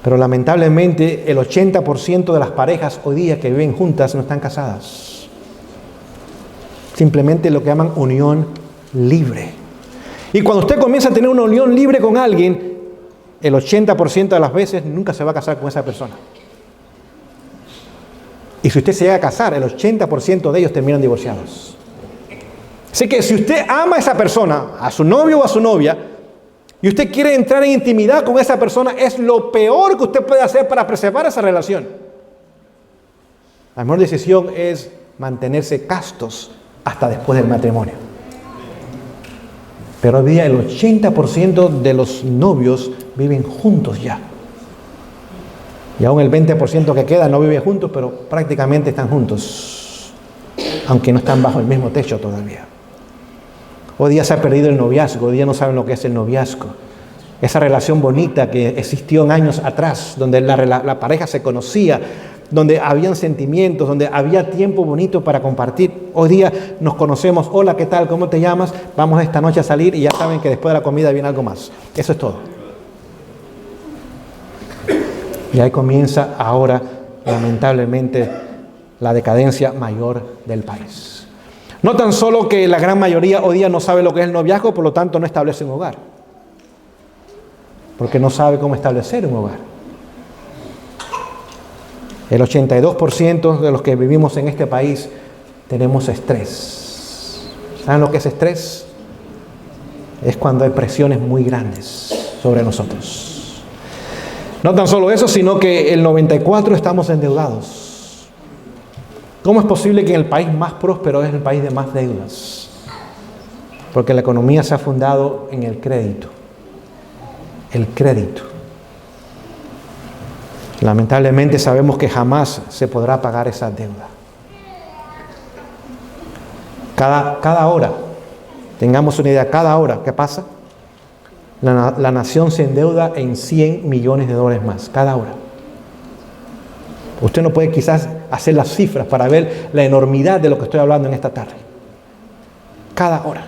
Pero lamentablemente el 80% de las parejas hoy día que viven juntas no están casadas. Simplemente lo que llaman unión libre. Y cuando usted comienza a tener una unión libre con alguien, el 80% de las veces nunca se va a casar con esa persona. Y si usted se llega a casar, el 80% de ellos terminan divorciados. Así que si usted ama a esa persona, a su novio o a su novia, y usted quiere entrar en intimidad con esa persona, es lo peor que usted puede hacer para preservar esa relación. La mejor decisión es mantenerse castos hasta después del matrimonio. Pero hoy día el 80% de los novios viven juntos ya. Y aún el 20% que queda no vive juntos, pero prácticamente están juntos, aunque no están bajo el mismo techo todavía. Hoy día se ha perdido el noviazgo, hoy día no saben lo que es el noviazgo. Esa relación bonita que existió en años atrás, donde la pareja se conocía, donde habían sentimientos, donde había tiempo bonito para compartir. Hoy día nos conocemos, hola, ¿qué tal? ¿Cómo te llamas? Vamos esta noche a salir y ya saben que después de la comida viene algo más. Eso es todo. Y ahí comienza ahora, lamentablemente, la decadencia mayor del país. No tan solo que la gran mayoría hoy día no sabe lo que es el noviazgo, por lo tanto no establece un hogar. Porque no sabe cómo establecer un hogar. El 82% de los que vivimos en este país tenemos estrés. ¿Saben lo que es estrés? Es cuando hay presiones muy grandes sobre nosotros. No tan solo eso, sino que el 94% estamos endeudados. ¿Cómo es posible que en el país más próspero es el país de más deudas? Porque la economía se ha fundado en el crédito. El crédito. Lamentablemente sabemos que jamás se podrá pagar esa deuda. Cada hora, tengamos una idea, cada hora, ¿qué pasa? La nación se endeuda en 100 millones de dólares más cada hora. Usted no puede quizás hacer las cifras para ver la enormidad de lo que estoy hablando en esta tarde. Cada hora.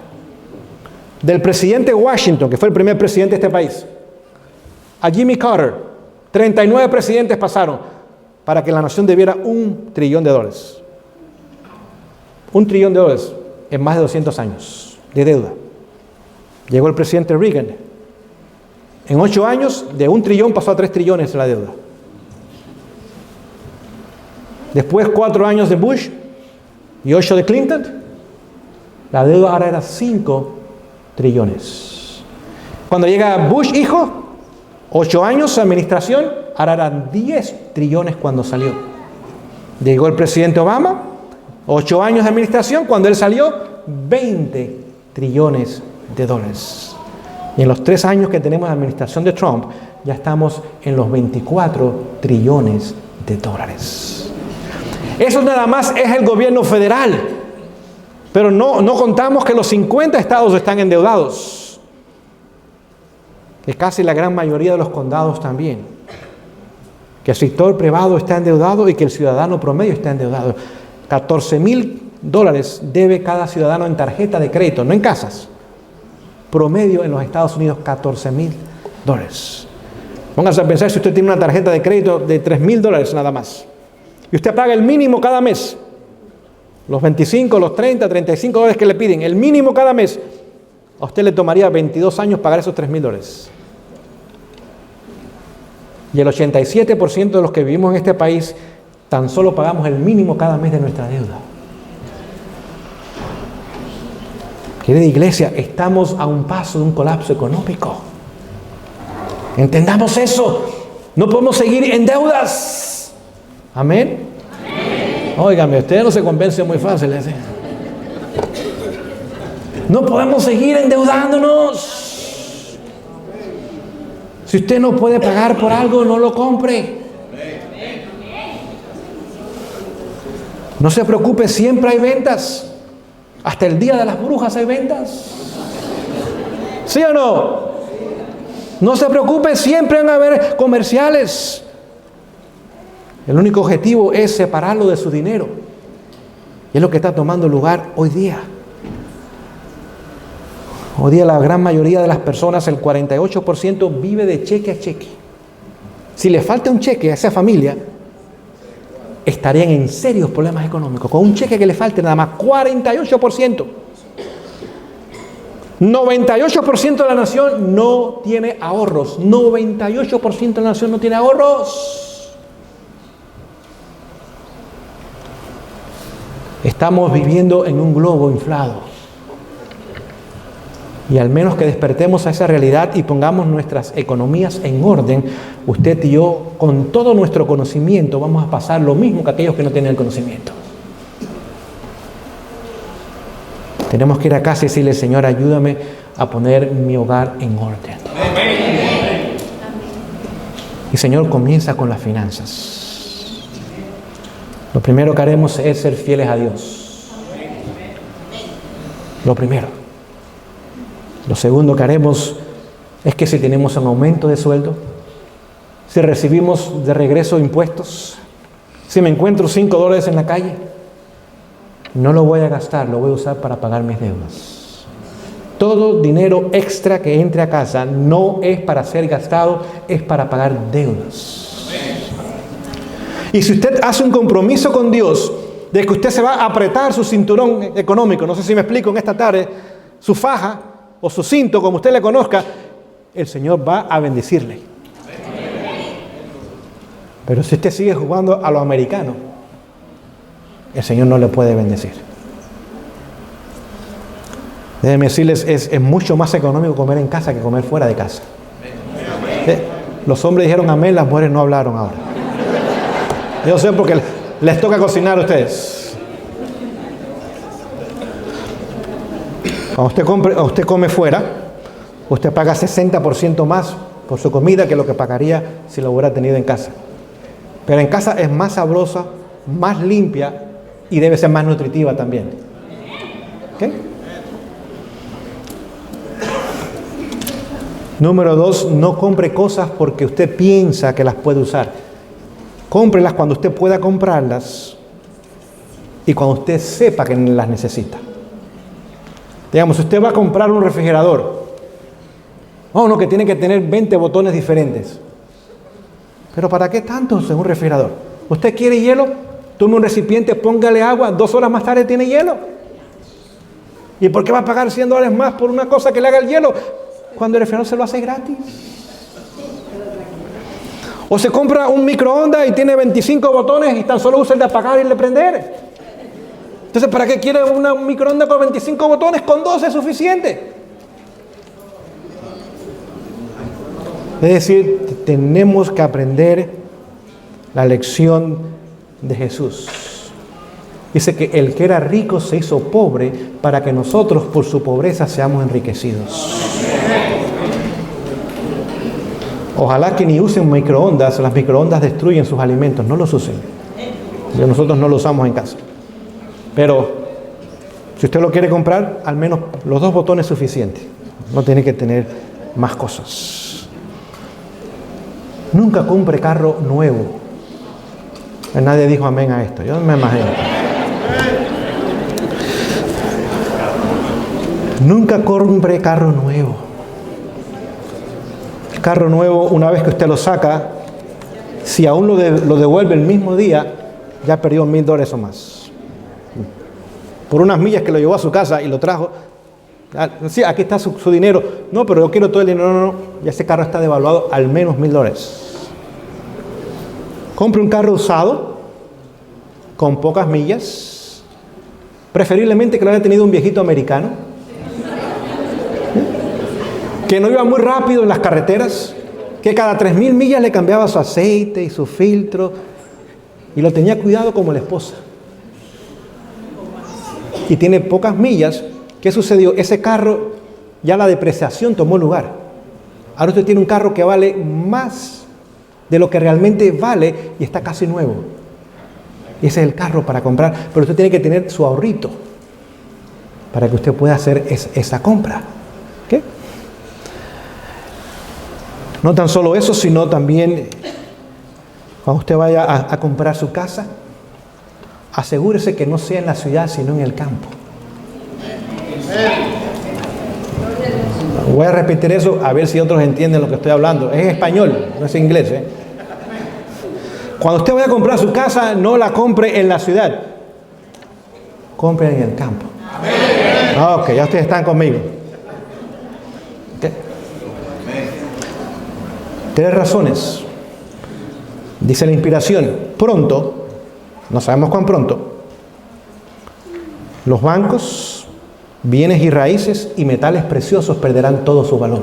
Del presidente Washington, que fue el primer presidente de este país, a Jimmy Carter, 39 presidentes pasaron para que la nación debiera $1 trillón. $1 trillón en más de 200 años de deuda. Llegó el presidente Reagan. En 8 años, de $1 trillón pasó a 3 trillones la deuda. Después 4 años de Bush y 8 de Clinton, la deuda ahora era 5 trillones. Cuando llega Bush hijo, 8 años de administración, ahora eran 10 trillones cuando salió. Llegó el presidente Obama, 8 años de administración, cuando él salió, 20 trillones de dólares. Y en los 3 años que tenemos de administración de Trump, ya estamos en los 24 trillones de dólares. Eso nada más es el gobierno federal. Pero no contamos que los 50 estados están endeudados. Que casi la gran mayoría de los condados también. Que el sector privado está endeudado y que el ciudadano promedio está endeudado. $14,000 debe cada ciudadano en tarjeta de crédito, no en casas. Promedio en los Estados Unidos, $14,000. Póngase a pensar si usted tiene una tarjeta de crédito de $3,000 nada más. Y usted paga el mínimo cada mes. Los 25, los 30, $35 que le piden, el mínimo cada mes. A usted le tomaría 22 años pagar esos $3,000. Y el 87% de los que vivimos en este país tan solo pagamos el mínimo cada mes de nuestra deuda. Querida iglesia, estamos a un paso de un colapso económico. Entendamos eso. No podemos seguir en deudas. Amén. Óigame, ustedes no se convencen muy fácil. No podemos seguir endeudándonos. Si usted no puede pagar por algo, no lo compre. No se preocupe, siempre hay ventas. Hasta el día de las brujas hay ventas. ¿Sí o no? No se preocupe, siempre van a haber comerciales. El único objetivo es separarlo de su dinero. Y es lo que está tomando lugar hoy día. Hoy día la gran mayoría de las personas, el 48%, vive de cheque a cheque. Si le falta un cheque a esa familia, estarían en serios problemas económicos. Con un cheque que le falte nada más, 48%. 98% de la nación no tiene ahorros. 98% de la nación no tiene ahorros. Estamos viviendo en un globo inflado. Y al menos que despertemos a esa realidad y pongamos nuestras economías en orden, usted y yo, con todo nuestro conocimiento, vamos a pasar lo mismo que aquellos que no tienen el conocimiento. Tenemos que ir a casa y decirle, Señor, ayúdame a poner mi hogar en orden. Y Señor, comienza con las finanzas. Lo primero que haremos es ser fieles a Dios. Lo primero. Lo segundo que haremos es que si tenemos un aumento de sueldo, si recibimos de regreso impuestos, si me encuentro $5 en la calle, no lo voy a gastar, lo voy a usar para pagar mis deudas. Todo dinero extra que entre a casa no es para ser gastado, es para pagar deudas. Y si usted hace un compromiso con Dios de que usted se va a apretar su cinturón económico, no sé si me explico en esta tarde, su faja o su cinto, como usted le conozca, el Señor va a bendecirle. Pero si usted sigue jugando a lo americano, el Señor no le puede bendecir. Déjenme decirles, es mucho más económico comer en casa que comer fuera de casa. Los hombres dijeron amén, las mujeres no hablaron ahora. Yo sé porque les toca cocinar a ustedes. Cuando usted come fuera, usted paga 60% más por su comida que lo que pagaría si lo hubiera tenido en casa. Pero en casa es más sabrosa, más limpia y debe ser más nutritiva también. ¿Okay? Número 2, no compre cosas porque usted piensa que las puede usar. Cómprelas cuando usted pueda comprarlas y cuando usted sepa que las necesita. Digamos, usted va a comprar un refrigerador. Oh, no, que tiene que tener 20 botones diferentes. Pero ¿para qué tantos en un refrigerador? ¿Usted quiere hielo? Tome un recipiente, póngale agua, 2 horas más tarde tiene hielo. ¿Y por qué va a pagar $100 más por una cosa que le haga el hielo cuando el refrigerador se lo hace gratis? O se compra un microondas y tiene 25 botones y tan solo usa el de apagar y el de prender. Entonces, ¿para qué quiere un microondas con 25 botones? Con 2 es suficiente. Es decir, tenemos que aprender la lección de Jesús. Dice que el que era rico se hizo pobre para que nosotros por su pobreza seamos enriquecidos. Ojalá que ni usen microondas. Las microondas destruyen sus alimentos. No los usen. Nosotros no lo usamos en casa. Pero si usted lo quiere comprar, al menos los 2 botones es suficiente. No tiene que tener más cosas. Nunca compre carro nuevo. Nadie dijo amén a esto. Yo me imagino. Nunca compre carro nuevo. El carro nuevo, una vez que usted lo saca, si aún lo devuelve el mismo día, ya perdió $1,000 o más. Por unas millas que lo llevó a su casa y lo trajo. Sí, aquí está su dinero. No, pero yo quiero todo el dinero. No. Ya ese carro está devaluado al menos $1,000. Compre un carro usado, con pocas millas, preferiblemente que lo haya tenido un viejito americano, que no iba muy rápido en las carreteras, que cada 3,000 millas le cambiaba su aceite y su filtro, y lo tenía cuidado como la esposa. Y tiene pocas millas. ¿Qué sucedió? Ese carro, ya la depreciación tomó lugar. Ahora usted tiene un carro que vale más de lo que realmente vale y está casi nuevo. Y ese es el carro para comprar, pero usted tiene que tener su ahorrito para que usted pueda hacer esa compra. ¿Okay? No tan solo eso, sino también cuando usted vaya a comprar su casa, asegúrese que no sea en la ciudad, sino en el campo. Voy a repetir eso a ver si otros entienden lo que estoy hablando. Es en español, no es en inglés. Cuando usted vaya a comprar su casa, no la compre en la ciudad. Compre en el campo. Ok, ya ustedes están conmigo. Okay. 3 razones. Dice la inspiración. Pronto, no sabemos cuán pronto, los bancos, bienes y raíces y metales preciosos perderán todo su valor.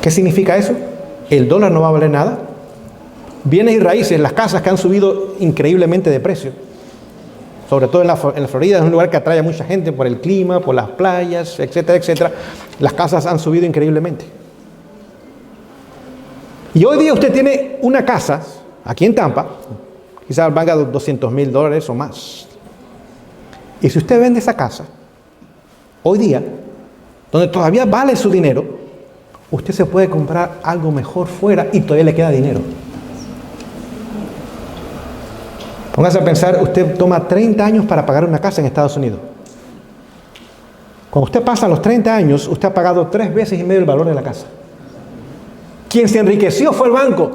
¿Qué significa eso? El dólar no va a valer nada. Bienes y raíces, las casas que han subido increíblemente de precio, sobre todo en la Florida, es un lugar que atrae a mucha gente por el clima, por las playas, etcétera, etcétera. Las casas han subido increíblemente. Y hoy día usted tiene una casa aquí en Tampa, quizás valga $200,000 o más. Y si usted vende esa casa, hoy día, donde todavía vale su dinero, usted se puede comprar algo mejor fuera y todavía le queda dinero. Póngase a pensar, usted toma 30 años para pagar una casa en Estados Unidos. Cuando usted pasa los 30 años, usted ha pagado 3,5 veces el valor de la casa. Quien se enriqueció fue el banco.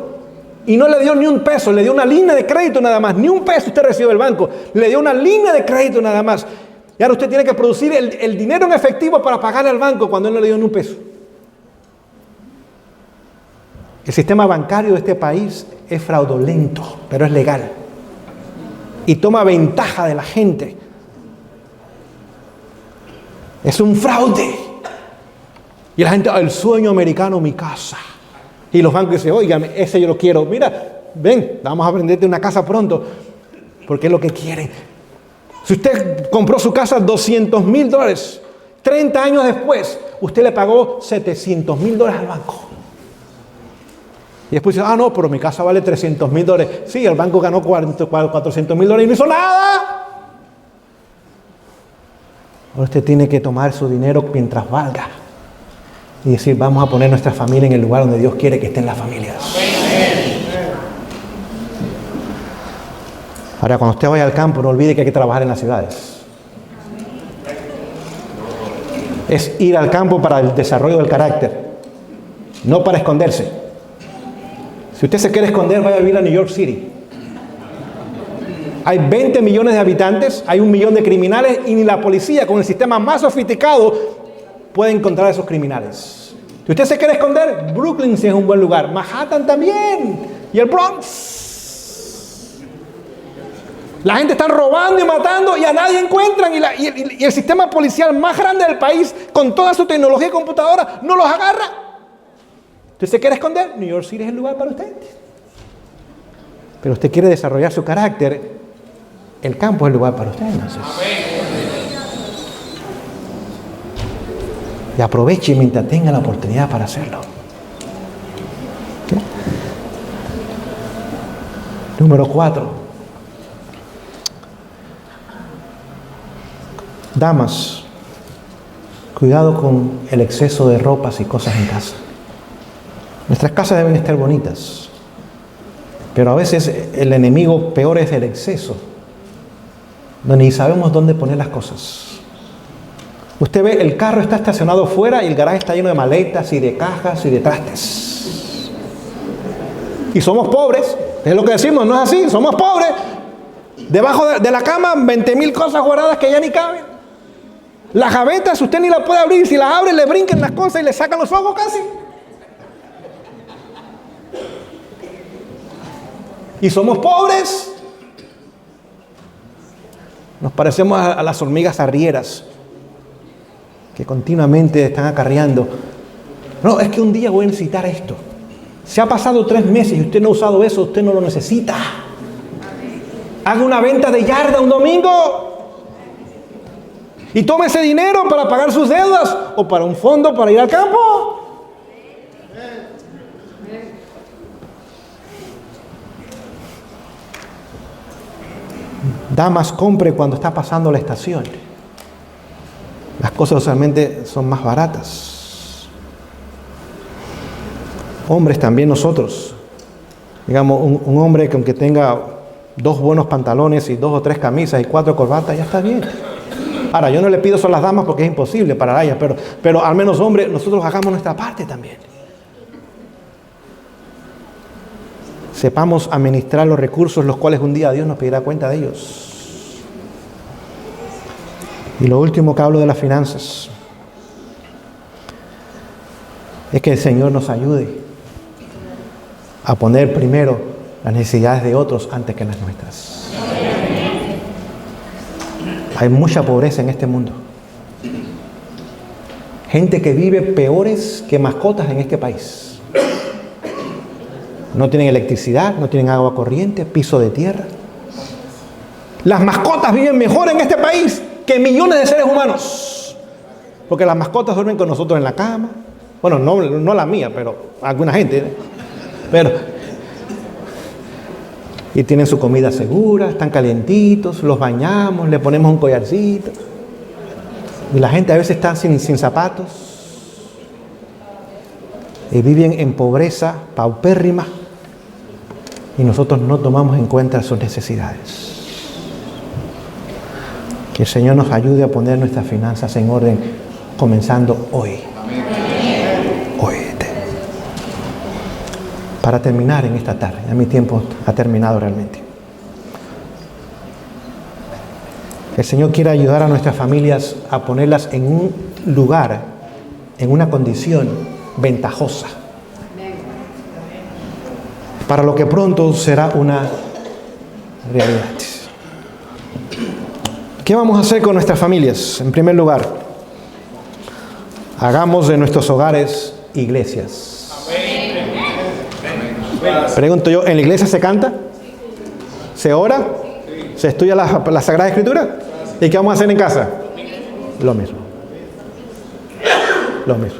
Y no le dio ni un peso, le dio una línea de crédito nada más. Ni un peso usted recibió del banco. Le dio una línea de crédito nada más. Y ahora usted tiene que producir el dinero en efectivo para pagarle al banco cuando él no le dio ni un peso. El sistema bancario de este país es fraudulento, pero es legal. Y toma ventaja de la gente. Es un fraude. Y la gente, el sueño americano, mi casa. Y los bancos dicen, oigan, ese yo lo quiero. Mira, ven, vamos a venderte una casa pronto. Porque es lo que quieren. Si usted compró su casa $200,000, 30 años después, usted le pagó $700,000 al banco. Y después dice, no, pero mi casa vale $300,000. Sí, el banco ganó $400,000 y no hizo nada. Ahora usted tiene que tomar su dinero mientras valga. y decir, vamos a poner nuestra familia en el lugar donde Dios quiere que estén las familias. Ahora, cuando usted vaya al campo, no olvide que hay que trabajar en las ciudades. Es ir al campo para el desarrollo del carácter, no para esconderse. Si usted se quiere esconder, vaya a vivir a New York City. Hay 20 millones de habitantes, hay 1 millón de criminales y ni la policía, con el sistema más sofisticado, puede encontrar a esos criminales. Si usted se quiere esconder, Brooklyn sí es un buen lugar. Manhattan también. Y el Bronx. La gente está robando y matando y a nadie encuentran. Y el sistema policial más grande del país, con toda su tecnología y computadora, no los agarra. ¿Usted se quiere esconder? New York City es el lugar para usted. Pero usted quiere desarrollar su carácter, el campo es el lugar para usted. Entonces. Y aproveche mientras tenga la oportunidad para hacerlo. ¿Okay? Número 4. Damas, cuidado con el exceso de ropas y cosas en casa. Nuestras casas deben estar bonitas, pero a veces el enemigo peor es el exceso, donde ni sabemos dónde poner las cosas. Usted ve, el carro está estacionado fuera y el garaje está lleno de maletas y de cajas y de trastes. Y somos pobres, es lo que decimos, ¿no es así? Somos pobres. Debajo de la cama, 20,000 cosas guardadas que ya ni caben. Las gavetas usted ni las puede abrir, si las abre le brincan las cosas y le sacan los ojos casi. Y somos pobres. Nos parecemos a las hormigas arrieras que continuamente están acarreando. No, es que un día voy a necesitar esto. Se ha pasado 3 meses y usted no ha usado eso, usted no lo necesita. Haga una venta de yarda un domingo y tome ese dinero para pagar sus deudas o para un fondo para ir al campo. Damas, compre cuando está pasando la estación. Las cosas usualmente son más baratas. Hombres también nosotros. Digamos, un hombre que aunque tenga 2 buenos pantalones y 2 o 3 camisas y 4 corbatas, ya está bien. Ahora, yo no le pido eso a las damas porque es imposible para ellas, pero al menos hombres, nosotros hagamos nuestra parte también. Sepamos administrar los recursos, los cuales un día Dios nos pedirá cuenta de ellos. Y lo último que hablo de las finanzas es que el Señor nos ayude a poner primero las necesidades de otros antes que las nuestras. Hay mucha pobreza en este mundo. Gente que vive peores que mascotas en este país. No tienen electricidad, no tienen agua corriente, piso de tierra. Las mascotas viven mejor en este país que millones de seres humanos. Porque las mascotas duermen con nosotros en la cama. Bueno, no la mía, pero alguna gente. Y tienen su comida segura, están calientitos, los bañamos, le ponemos un collarcito. Y la gente a veces está sin zapatos. Y viven en pobreza paupérrima. Y nosotros no tomamos en cuenta sus necesidades. Que el Señor nos ayude a poner nuestras finanzas en orden, comenzando hoy. Hoy. Para terminar en esta tarde, ya mi tiempo ha terminado realmente. El Señor quiere ayudar a nuestras familias a ponerlas en un lugar, en una condición ventajosa. Para lo que pronto será una realidad. ¿Qué vamos a hacer con nuestras familias? En primer lugar, hagamos de nuestros hogares iglesias. Pregunto yo, ¿en la iglesia se canta? ¿Se ora? ¿Se estudia la Sagrada Escritura? ¿Y qué vamos a hacer en casa? Lo mismo. Lo mismo.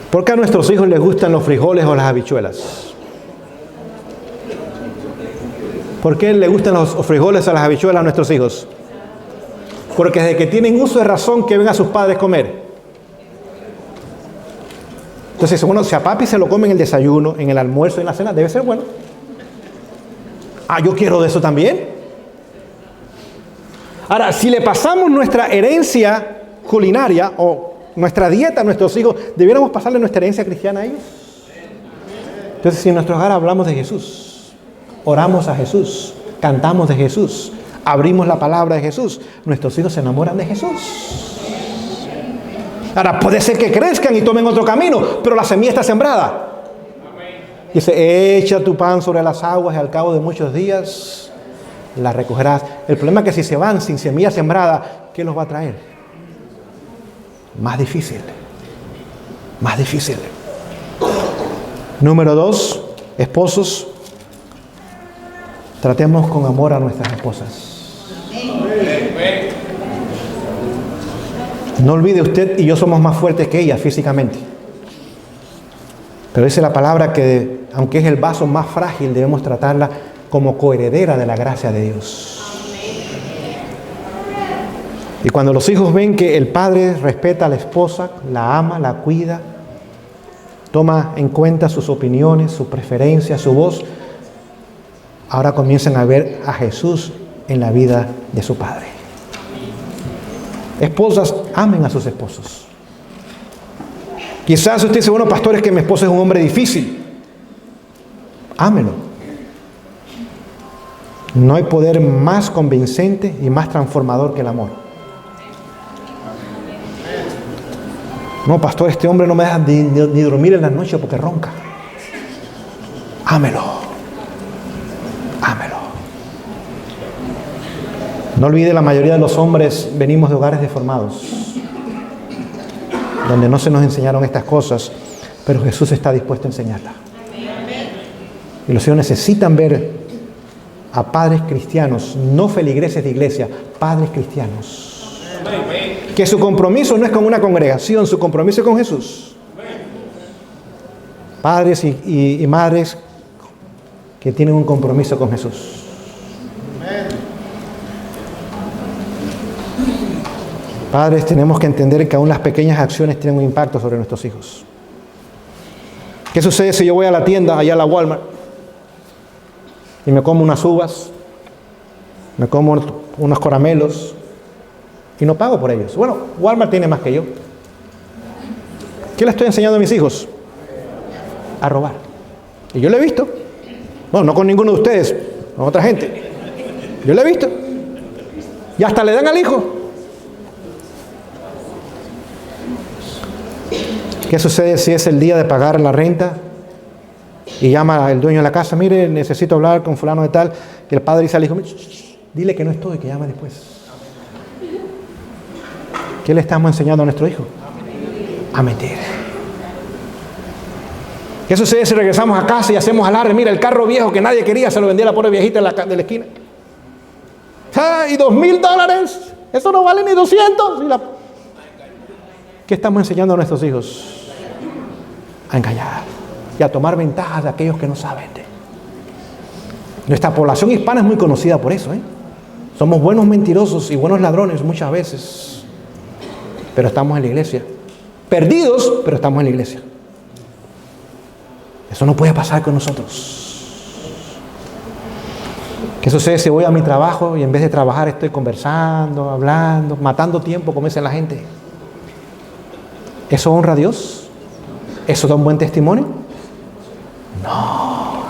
¿Por qué a nuestros hijos les gustan los frijoles o las habichuelas? ¿Por qué les gustan los frijoles o las habichuelas a nuestros hijos? Porque desde que tienen uso de razón que ven a sus padres comer. Entonces, bueno, si a papi se lo come en el desayuno, en el almuerzo, en la cena, debe ser bueno. Ah, yo quiero de eso también. Ahora, si le pasamos nuestra herencia culinaria o nuestra dieta a nuestros hijos, ¿debiéramos pasarle nuestra herencia cristiana a ellos? Entonces, si en nuestro hogar hablamos de Jesús, oramos a Jesús, cantamos de Jesús, abrimos la palabra de Jesús, nuestros hijos se enamoran de Jesús. Ahora, puede ser que crezcan y tomen otro camino, pero la semilla está sembrada. Dice, echa tu pan sobre las aguas y al cabo de muchos días la recogerás. El problema es que si se van sin semilla sembrada, ¿qué los va a traer? Más difícil. Más difícil. Número 2, esposos, tratemos con amor a nuestras esposas. No olvide usted y yo somos más fuertes que ella físicamente. Pero dice la palabra que, aunque es el vaso más frágil, debemos tratarla como coheredera de la gracia de Dios. Y cuando los hijos ven que el padre respeta a la esposa, la ama, la cuida, toma en cuenta sus opiniones, sus preferencias, su voz, ahora comienzan a ver a Jesús en la vida de su padre. Esposas, amen a sus esposos. Quizás usted dice, bueno, pastor, es que mi esposo es un hombre difícil. Ámelo. No hay poder más convincente y más transformador que el amor. No, pastor, este hombre no me deja ni dormir en la noche porque ronca. Ámelo. Ámelo. No olvide, la mayoría de los hombres venimos de hogares deformados, donde no se nos enseñaron estas cosas, pero Jesús está dispuesto a enseñarlas. Y los hijos necesitan ver a padres cristianos, no feligreses de iglesia, padres cristianos. Que su compromiso no es con una congregación, su compromiso es con Jesús. Padres y madres que tienen un compromiso con Jesús. Padres, tenemos que entender que aún las pequeñas acciones tienen un impacto sobre nuestros hijos. ¿Qué sucede si yo voy a la tienda, allá a la Walmart, y me como unas uvas, me como unos caramelos, y no pago por ellos? Bueno, Walmart tiene más que yo. ¿Qué le estoy enseñando a mis hijos? A robar. Y yo lo he visto. Bueno, no con ninguno de ustedes, con otra gente. Yo lo he visto. Y hasta le dan al hijo. ¿Qué sucede si es el día de pagar la renta y llama el dueño de la casa? Mire, necesito hablar con fulano de tal. Y el padre dice al hijo, dile que no estoy, que llame después. ¿Qué le estamos enseñando a nuestro hijo? A mentir. ¿Qué sucede si regresamos a casa y hacemos alarde? Mira, el carro viejo que nadie quería se lo vendía a la pobre viejita de la esquina. ¿Y $2,000? Eso no vale ni 200. ¿Qué estamos enseñando a nuestros hijos? A engañar y a tomar ventajas de aquellos que no saben. Nuestra población hispana es muy conocida por eso, Somos buenos mentirosos y buenos ladrones muchas veces, pero estamos en la iglesia. Perdidos, pero estamos en la iglesia. Eso no puede pasar con nosotros. ¿Qué sucede si voy a mi trabajo y en vez de trabajar estoy conversando, hablando, matando tiempo, como dice la gente? ¿Eso honra a Dios? ¿Eso da un buen testimonio? No.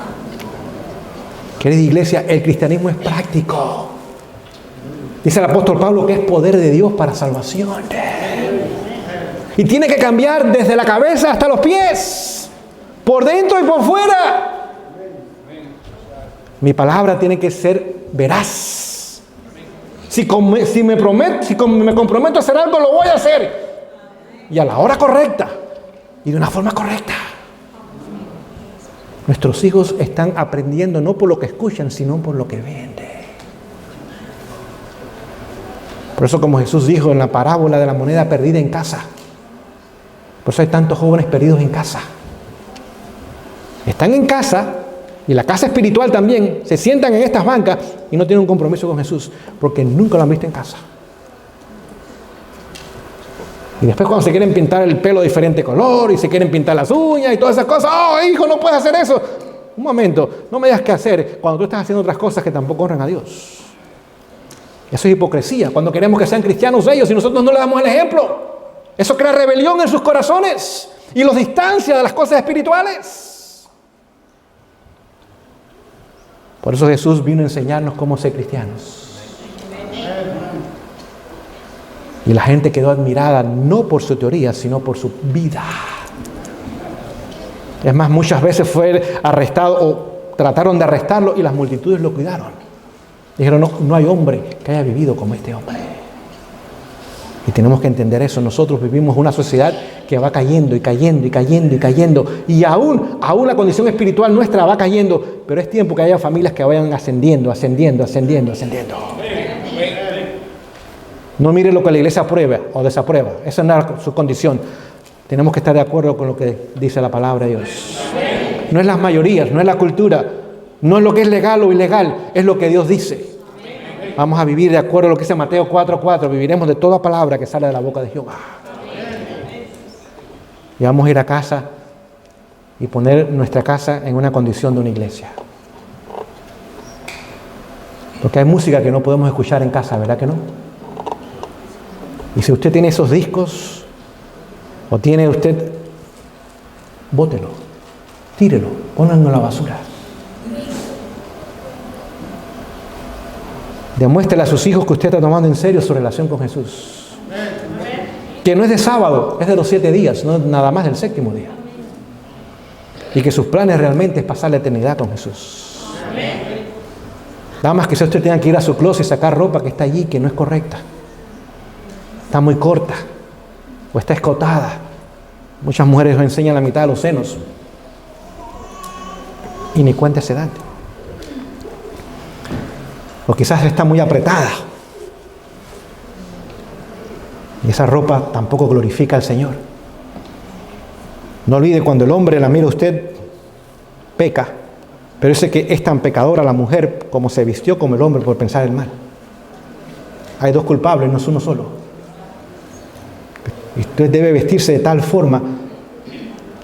Querida iglesia, el cristianismo es práctico. Dice el apóstol Pablo que es poder de Dios para salvación. Y tiene que cambiar desde la cabeza hasta los pies, por dentro y por fuera. Mi palabra tiene que ser veraz. Si me comprometo a hacer algo, lo voy a hacer. Y a la hora correcta. Y de una forma correcta. Nuestros hijos están aprendiendo no por lo que escuchan, sino por lo que ven. Por eso, como Jesús dijo en la parábola de la moneda perdida en casa, por eso hay tantos jóvenes perdidos en casa. Están en casa, y la casa espiritual también, se sientan en estas bancas y no tienen un compromiso con Jesús, porque nunca lo han visto en casa. Y después cuando se quieren pintar el pelo de diferente color y se quieren pintar las uñas y todas esas cosas, ¡oh, hijo, no puedes hacer eso! Un momento, no me digas qué hacer cuando tú estás haciendo otras cosas que tampoco honran a Dios. Eso es hipocresía, cuando queremos que sean cristianos ellos y nosotros no les damos el ejemplo. Eso crea rebelión en sus corazones y los distancia de las cosas espirituales. Por eso Jesús vino a enseñarnos cómo ser cristianos. Y la gente quedó admirada no por su teoría, sino por su vida. Es más, muchas veces fue arrestado o trataron de arrestarlo y las multitudes lo cuidaron. Dijeron, no hay hombre que haya vivido como este hombre. Y tenemos que entender eso. Nosotros vivimos una sociedad que va cayendo y cayendo y cayendo y cayendo. Y aún la condición espiritual nuestra va cayendo. Pero es tiempo que haya familias que vayan ascendiendo, ascendiendo, ascendiendo, ascendiendo. No mire lo que la iglesia aprueba o desaprueba. Esa no es su condición. Tenemos que estar de acuerdo con lo que dice la palabra de Dios. No es las mayorías, no es la cultura, no es lo que es legal o ilegal, es lo que Dios dice. Vamos a vivir de acuerdo a lo que dice Mateo 4:4. Viviremos de toda palabra que sale de la boca de Jehová. Y vamos a ir a casa y poner nuestra casa en una condición de una iglesia. Porque hay música que no podemos escuchar en casa, ¿verdad que no? Y si usted tiene esos discos, o tiene usted, bótelo, tírelo, pónganlo en la basura. Demuéstrele a sus hijos que usted está tomando en serio su relación con Jesús. Que no es de sábado, es de los 7 días, no nada más del 7º día. Y que sus planes realmente es pasar la eternidad con Jesús. Nada más que si usted tenga que ir a su closet y sacar ropa que está allí, que no es correcta. Está muy corta o está escotada. Muchas mujeres lo enseñan la mitad de los senos y ni cuenta se dan. O quizás está muy apretada y esa ropa tampoco glorifica al Señor. No olvide, cuando el hombre la mira a usted, peca, pero dice que es tan pecadora la mujer como se vistió como el hombre por pensar el mal. Hay 2 culpables, no es uno solo. Y usted debe vestirse de tal forma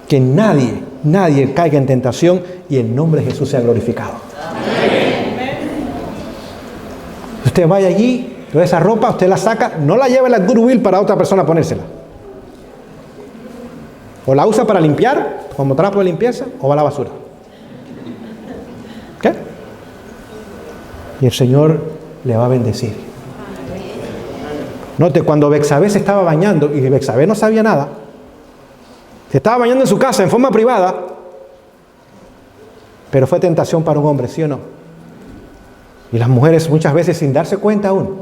que nadie caiga en tentación y el nombre de Jesús sea glorificado. Usted vaya allí, toda esa ropa, usted la saca, no la lleve a la Goodwill para otra persona a ponérsela. O la usa para limpiar, como trapo de limpieza, o va a la basura. ¿Qué? Y el Señor le va a bendecir. Note, cuando Betsabé se estaba bañando, y Betsabé no sabía nada, se estaba bañando en su casa en forma privada, pero fue tentación para un hombre, ¿sí o no? Y las mujeres muchas veces, sin darse cuenta aún,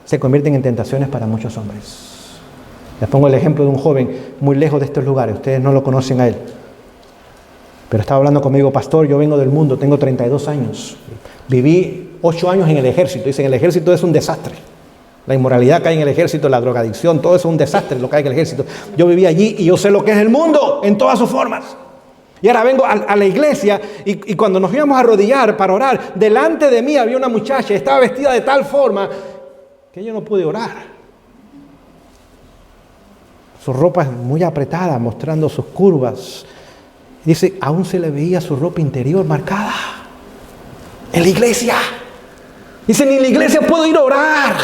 se convierten en tentaciones para muchos hombres. Les pongo el ejemplo de un joven muy lejos de estos lugares, ustedes no lo conocen a él, pero estaba hablando conmigo, pastor, yo vengo del mundo, tengo 32 años, viví 8 años en el ejército, dicen, el ejército es un desastre. La inmoralidad que hay en el ejército, la drogadicción, todo eso es un desastre lo que hay en el ejército. Yo viví allí y yo sé lo que es el mundo en todas sus formas. Y ahora vengo a la iglesia y cuando nos íbamos a arrodillar para orar, delante de mí había una muchacha, estaba vestida de tal forma que yo no pude orar. Su ropa es muy apretada, mostrando sus curvas. Dice, aún se le veía su ropa interior marcada. En la iglesia. Dice, ni en la iglesia puedo ir a orar.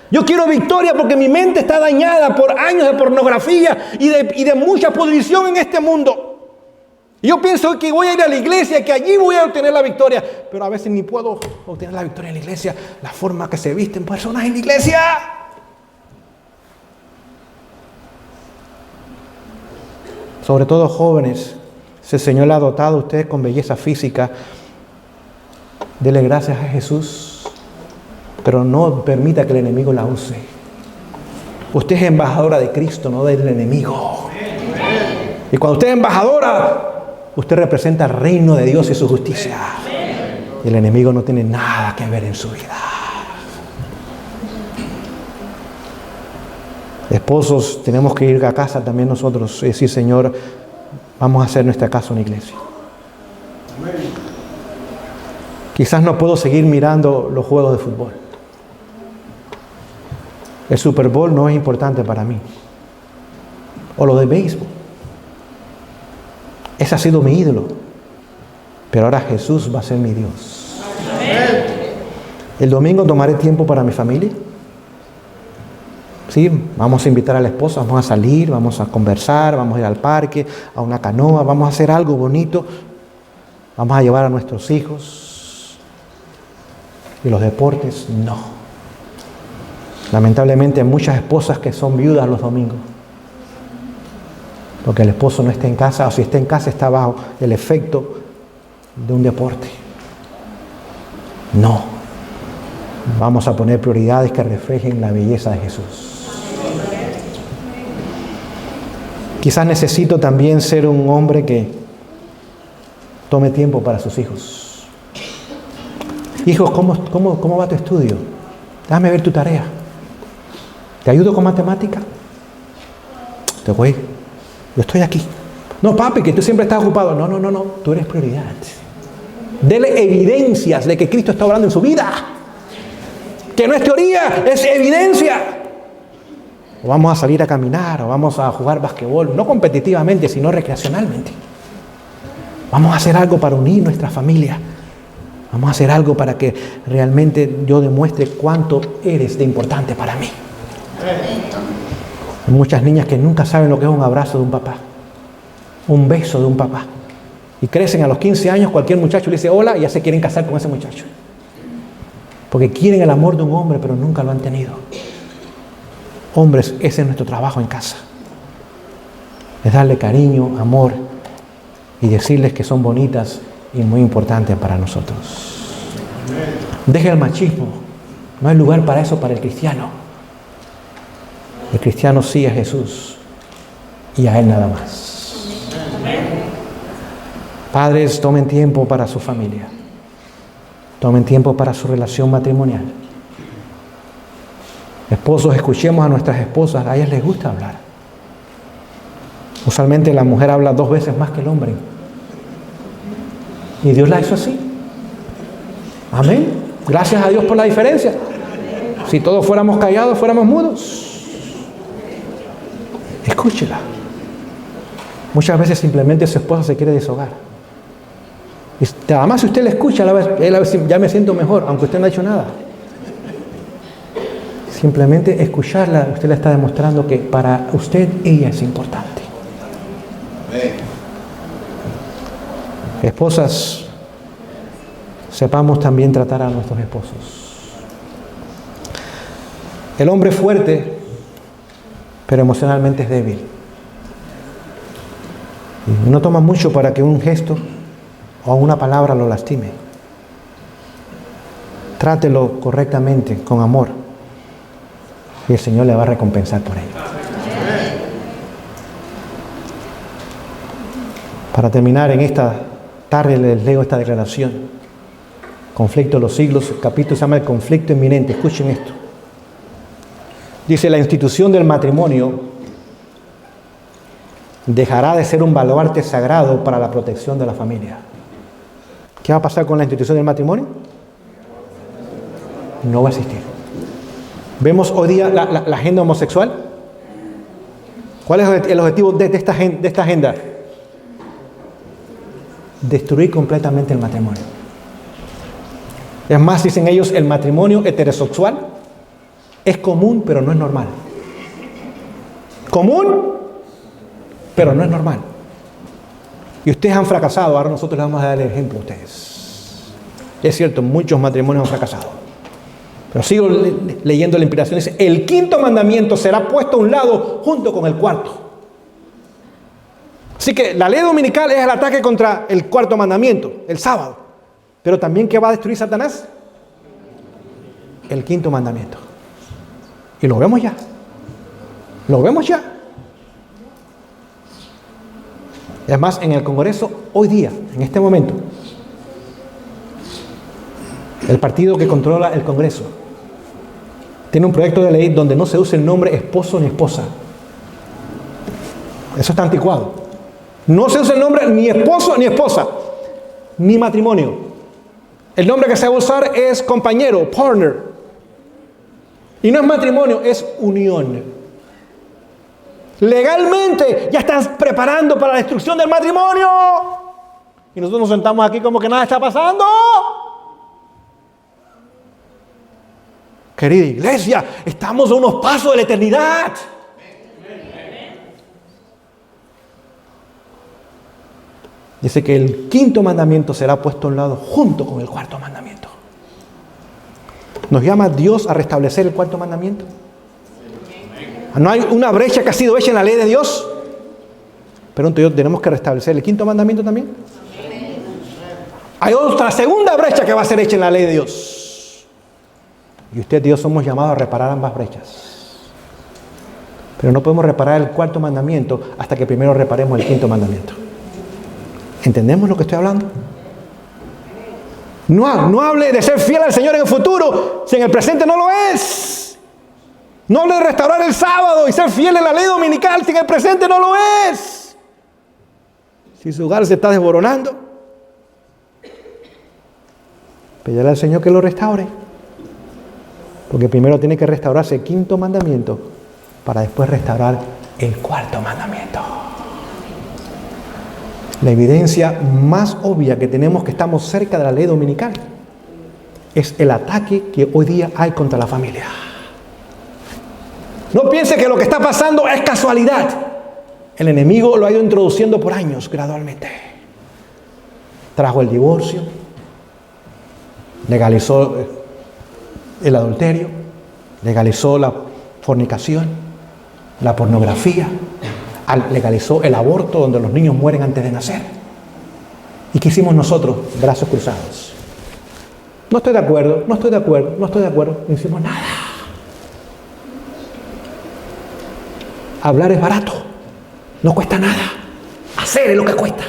Yo quiero victoria porque mi mente está dañada por años de pornografía y de mucha podrición en este mundo. Y yo pienso que voy a ir a la iglesia, que allí voy a obtener la victoria. Pero a veces ni puedo obtener la victoria en la iglesia. La forma que se visten personas en la iglesia. Sobre todo jóvenes, si el Señor le ha dotado a ustedes con belleza física, dele gracias a Jesús. Pero no permita que el enemigo la use. Usted es embajadora de Cristo, no del enemigo. Y cuando usted es embajadora, usted representa el reino de Dios y su justicia. Y el enemigo no tiene nada que ver en su vida. Esposos, tenemos que ir a casa también nosotros y decir, Señor, vamos a hacer nuestra casa una iglesia. Quizás no puedo seguir mirando los juegos de fútbol. El Super Bowl no es importante para mí. o lo de béisbol. Ese ha sido mi ídolo. Pero ahora Jesús va a ser mi Dios. El domingo tomaré tiempo para mi familia. Sí, vamos a invitar a la esposa, vamos a salir, vamos a conversar, vamos a ir al parque, a una canoa, vamos a hacer algo bonito. Vamos a llevar a nuestros hijos. Y los deportes, no. Lamentablemente hay muchas esposas que son viudas los domingos. Porque el esposo no está en casa, o si está en casa está bajo el efecto de un deporte. No. Vamos a poner prioridades que reflejen la belleza de Jesús. Quizás necesito también ser un hombre que tome tiempo para sus hijos. Hijos, ¿cómo va tu estudio? Déjame ver tu tarea. ¿Te ayudo con matemática? Te voy. Yo estoy aquí. No, papi, que tú siempre estás ocupado. No. Tú eres prioridad. Dele evidencias de que Cristo está obrando en su vida. Que no es teoría, es evidencia. O vamos a salir a caminar, o vamos a jugar basquetbol, no competitivamente, sino recreacionalmente. Vamos a hacer algo para unir nuestra familia. Vamos a hacer algo para que realmente yo demuestre cuánto eres de importante para mí. Hay muchas niñas que nunca saben lo que es un abrazo de un papá, un beso de un papá. Y crecen a los 15 años, cualquier muchacho le dice hola y ya se quieren casar con ese muchacho. Porque quieren el amor de un hombre, pero nunca lo han tenido. Hombres, ese es nuestro trabajo en casa. Es darle cariño, amor y decirles que son bonitas y muy importantes para nosotros. Deje el machismo. No hay lugar para eso para el cristiano. El cristiano sigue a Jesús y a Él nada más. Padres, tomen tiempo para su familia. Tomen tiempo para su relación matrimonial. Esposos, escuchemos a nuestras esposas. A ellas les gusta hablar. Usualmente la mujer habla 2 veces más que el hombre. Y Dios la hizo así. Amén. Gracias a Dios por la diferencia. Si todos fuéramos callados, fuéramos mudos. Escúchela. Muchas veces simplemente su esposa se quiere deshogar. Y además si usted le escucha, él a ver, ya me siento mejor, aunque usted no ha hecho nada. Simplemente escucharla, usted le está demostrando que para usted ella es importante. Esposas, sepamos también tratar a nuestros esposos. El hombre es fuerte, pero emocionalmente es débil. Y no toma mucho para que un gesto o una palabra lo lastime. Trátelo correctamente, con amor, y el Señor le va a recompensar por ello. Para terminar, en esta tarde les leo esta declaración. Conflicto de los siglos, el capítulo se llama el conflicto inminente. Escuchen esto. Dice: la institución del matrimonio dejará de ser un baluarte sagrado para la protección de la familia. ¿Qué va a pasar con la institución del matrimonio? No va a existir. Vemos hoy día la agenda homosexual. ¿Cuál es el objetivo de esta agenda? Destruir completamente el matrimonio. Es más, dicen ellos, el matrimonio heterosexual es común, pero no es normal. Común, pero no es normal. Y ustedes han fracasado, ahora nosotros les vamos a dar el ejemplo a ustedes. Es cierto, muchos matrimonios han fracasado. Pero sigo leyendo la inspiración. Dice: el 5.º mandamiento será puesto a un lado junto con el 4.º. Así que la ley dominical es el ataque contra el 4.º mandamiento, el sábado. Pero también, ¿qué va a destruir Satanás? El 5.º mandamiento. Y lo vemos ya. Lo vemos ya. Es más, en el Congreso, hoy día, en este momento, el partido que controla el Congreso tiene un proyecto de ley donde no se usa el nombre esposo ni esposa. Eso está anticuado. No se usa el nombre ni esposo ni esposa, ni matrimonio. El nombre que se va a usar es compañero, partner. Y no es matrimonio, es unión. Legalmente ya estás preparando para la destrucción del matrimonio. Y nosotros nos sentamos aquí como que nada está pasando. Querida iglesia, estamos a unos pasos de la eternidad. Dice que el quinto mandamiento será puesto a un lado junto con el cuarto mandamiento. ¿Nos llama Dios a restablecer el cuarto mandamiento? ¿No hay una brecha que ha sido hecha en la ley de Dios? Pero entonces tenemos que restablecer el quinto mandamiento también. Hay otra segunda brecha que va a ser hecha en la ley de Dios. Y usted y Dios somos llamados a reparar ambas brechas. Pero no podemos reparar el cuarto mandamiento hasta que primero reparemos el quinto mandamiento. ¿Entendemos lo que estoy hablando? No hable de ser fiel al Señor en el futuro si en el presente no lo es. No hable de restaurar el sábado y ser fiel en la ley dominical si en el presente no lo es. Si su hogar se está desboronando, pídale al Señor que lo restaure. Porque primero tiene que restaurarse el quinto mandamiento para después restaurar el cuarto mandamiento. La evidencia más obvia que tenemos que estamos cerca de la ley dominical es el ataque que hoy día hay contra la familia. No piense que lo que está pasando es casualidad. El enemigo lo ha ido introduciendo por años gradualmente. Trajo el divorcio, legalizó el adulterio, legalizó la fornicación, la pornografía, legalizó el aborto donde los niños mueren antes de nacer. ¿Y qué hicimos nosotros? Brazos cruzados. No estoy de acuerdo, no hicimos nada. Hablar es barato, no cuesta nada. Hacer es lo que cuesta.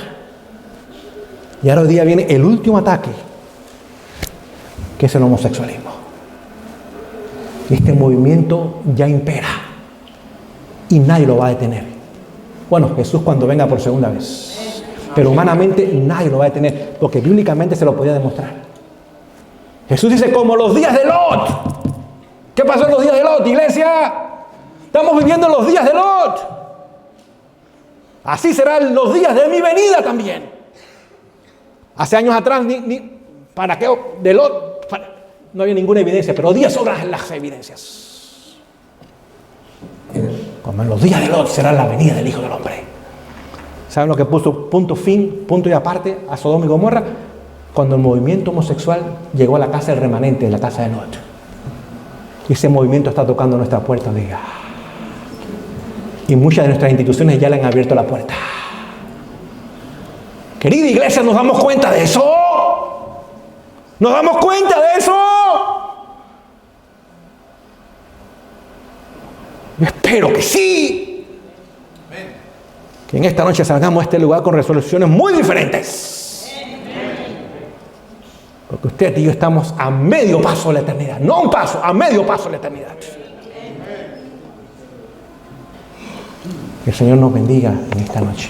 Y ahora hoy día viene el último ataque, que es el homosexualismo. Y este movimiento ya impera y nadie lo va a detener. Bueno, Jesús cuando venga por segunda vez. Pero humanamente nadie lo va a detener, porque bíblicamente se lo podía demostrar. Jesús dice, como los días de Lot. ¿Qué pasó en los días de Lot, iglesia? Estamos viviendo los días de Lot. Así serán los días de mi venida también. Hace años atrás, ¿para qué? De Lot, no había ninguna evidencia, pero 10 horas las evidencias. Como en los días de Lot será la venida del Hijo del Hombre. ¿Saben lo que puso punto y aparte a Sodoma y Gomorra? Cuando el movimiento homosexual llegó a la casa del remanente, en la casa de Lot. Y ese movimiento está tocando nuestra puerta hoy día. Y muchas de nuestras instituciones ya le han abierto la puerta. Querida iglesia, ¿nos damos cuenta de eso? ¿Nos damos cuenta de eso? Yo espero que sí. Que en esta noche salgamos a este lugar con resoluciones muy diferentes. Porque usted y yo estamos a medio paso de la eternidad. No un paso, a medio paso de la eternidad. Que el Señor nos bendiga en esta noche.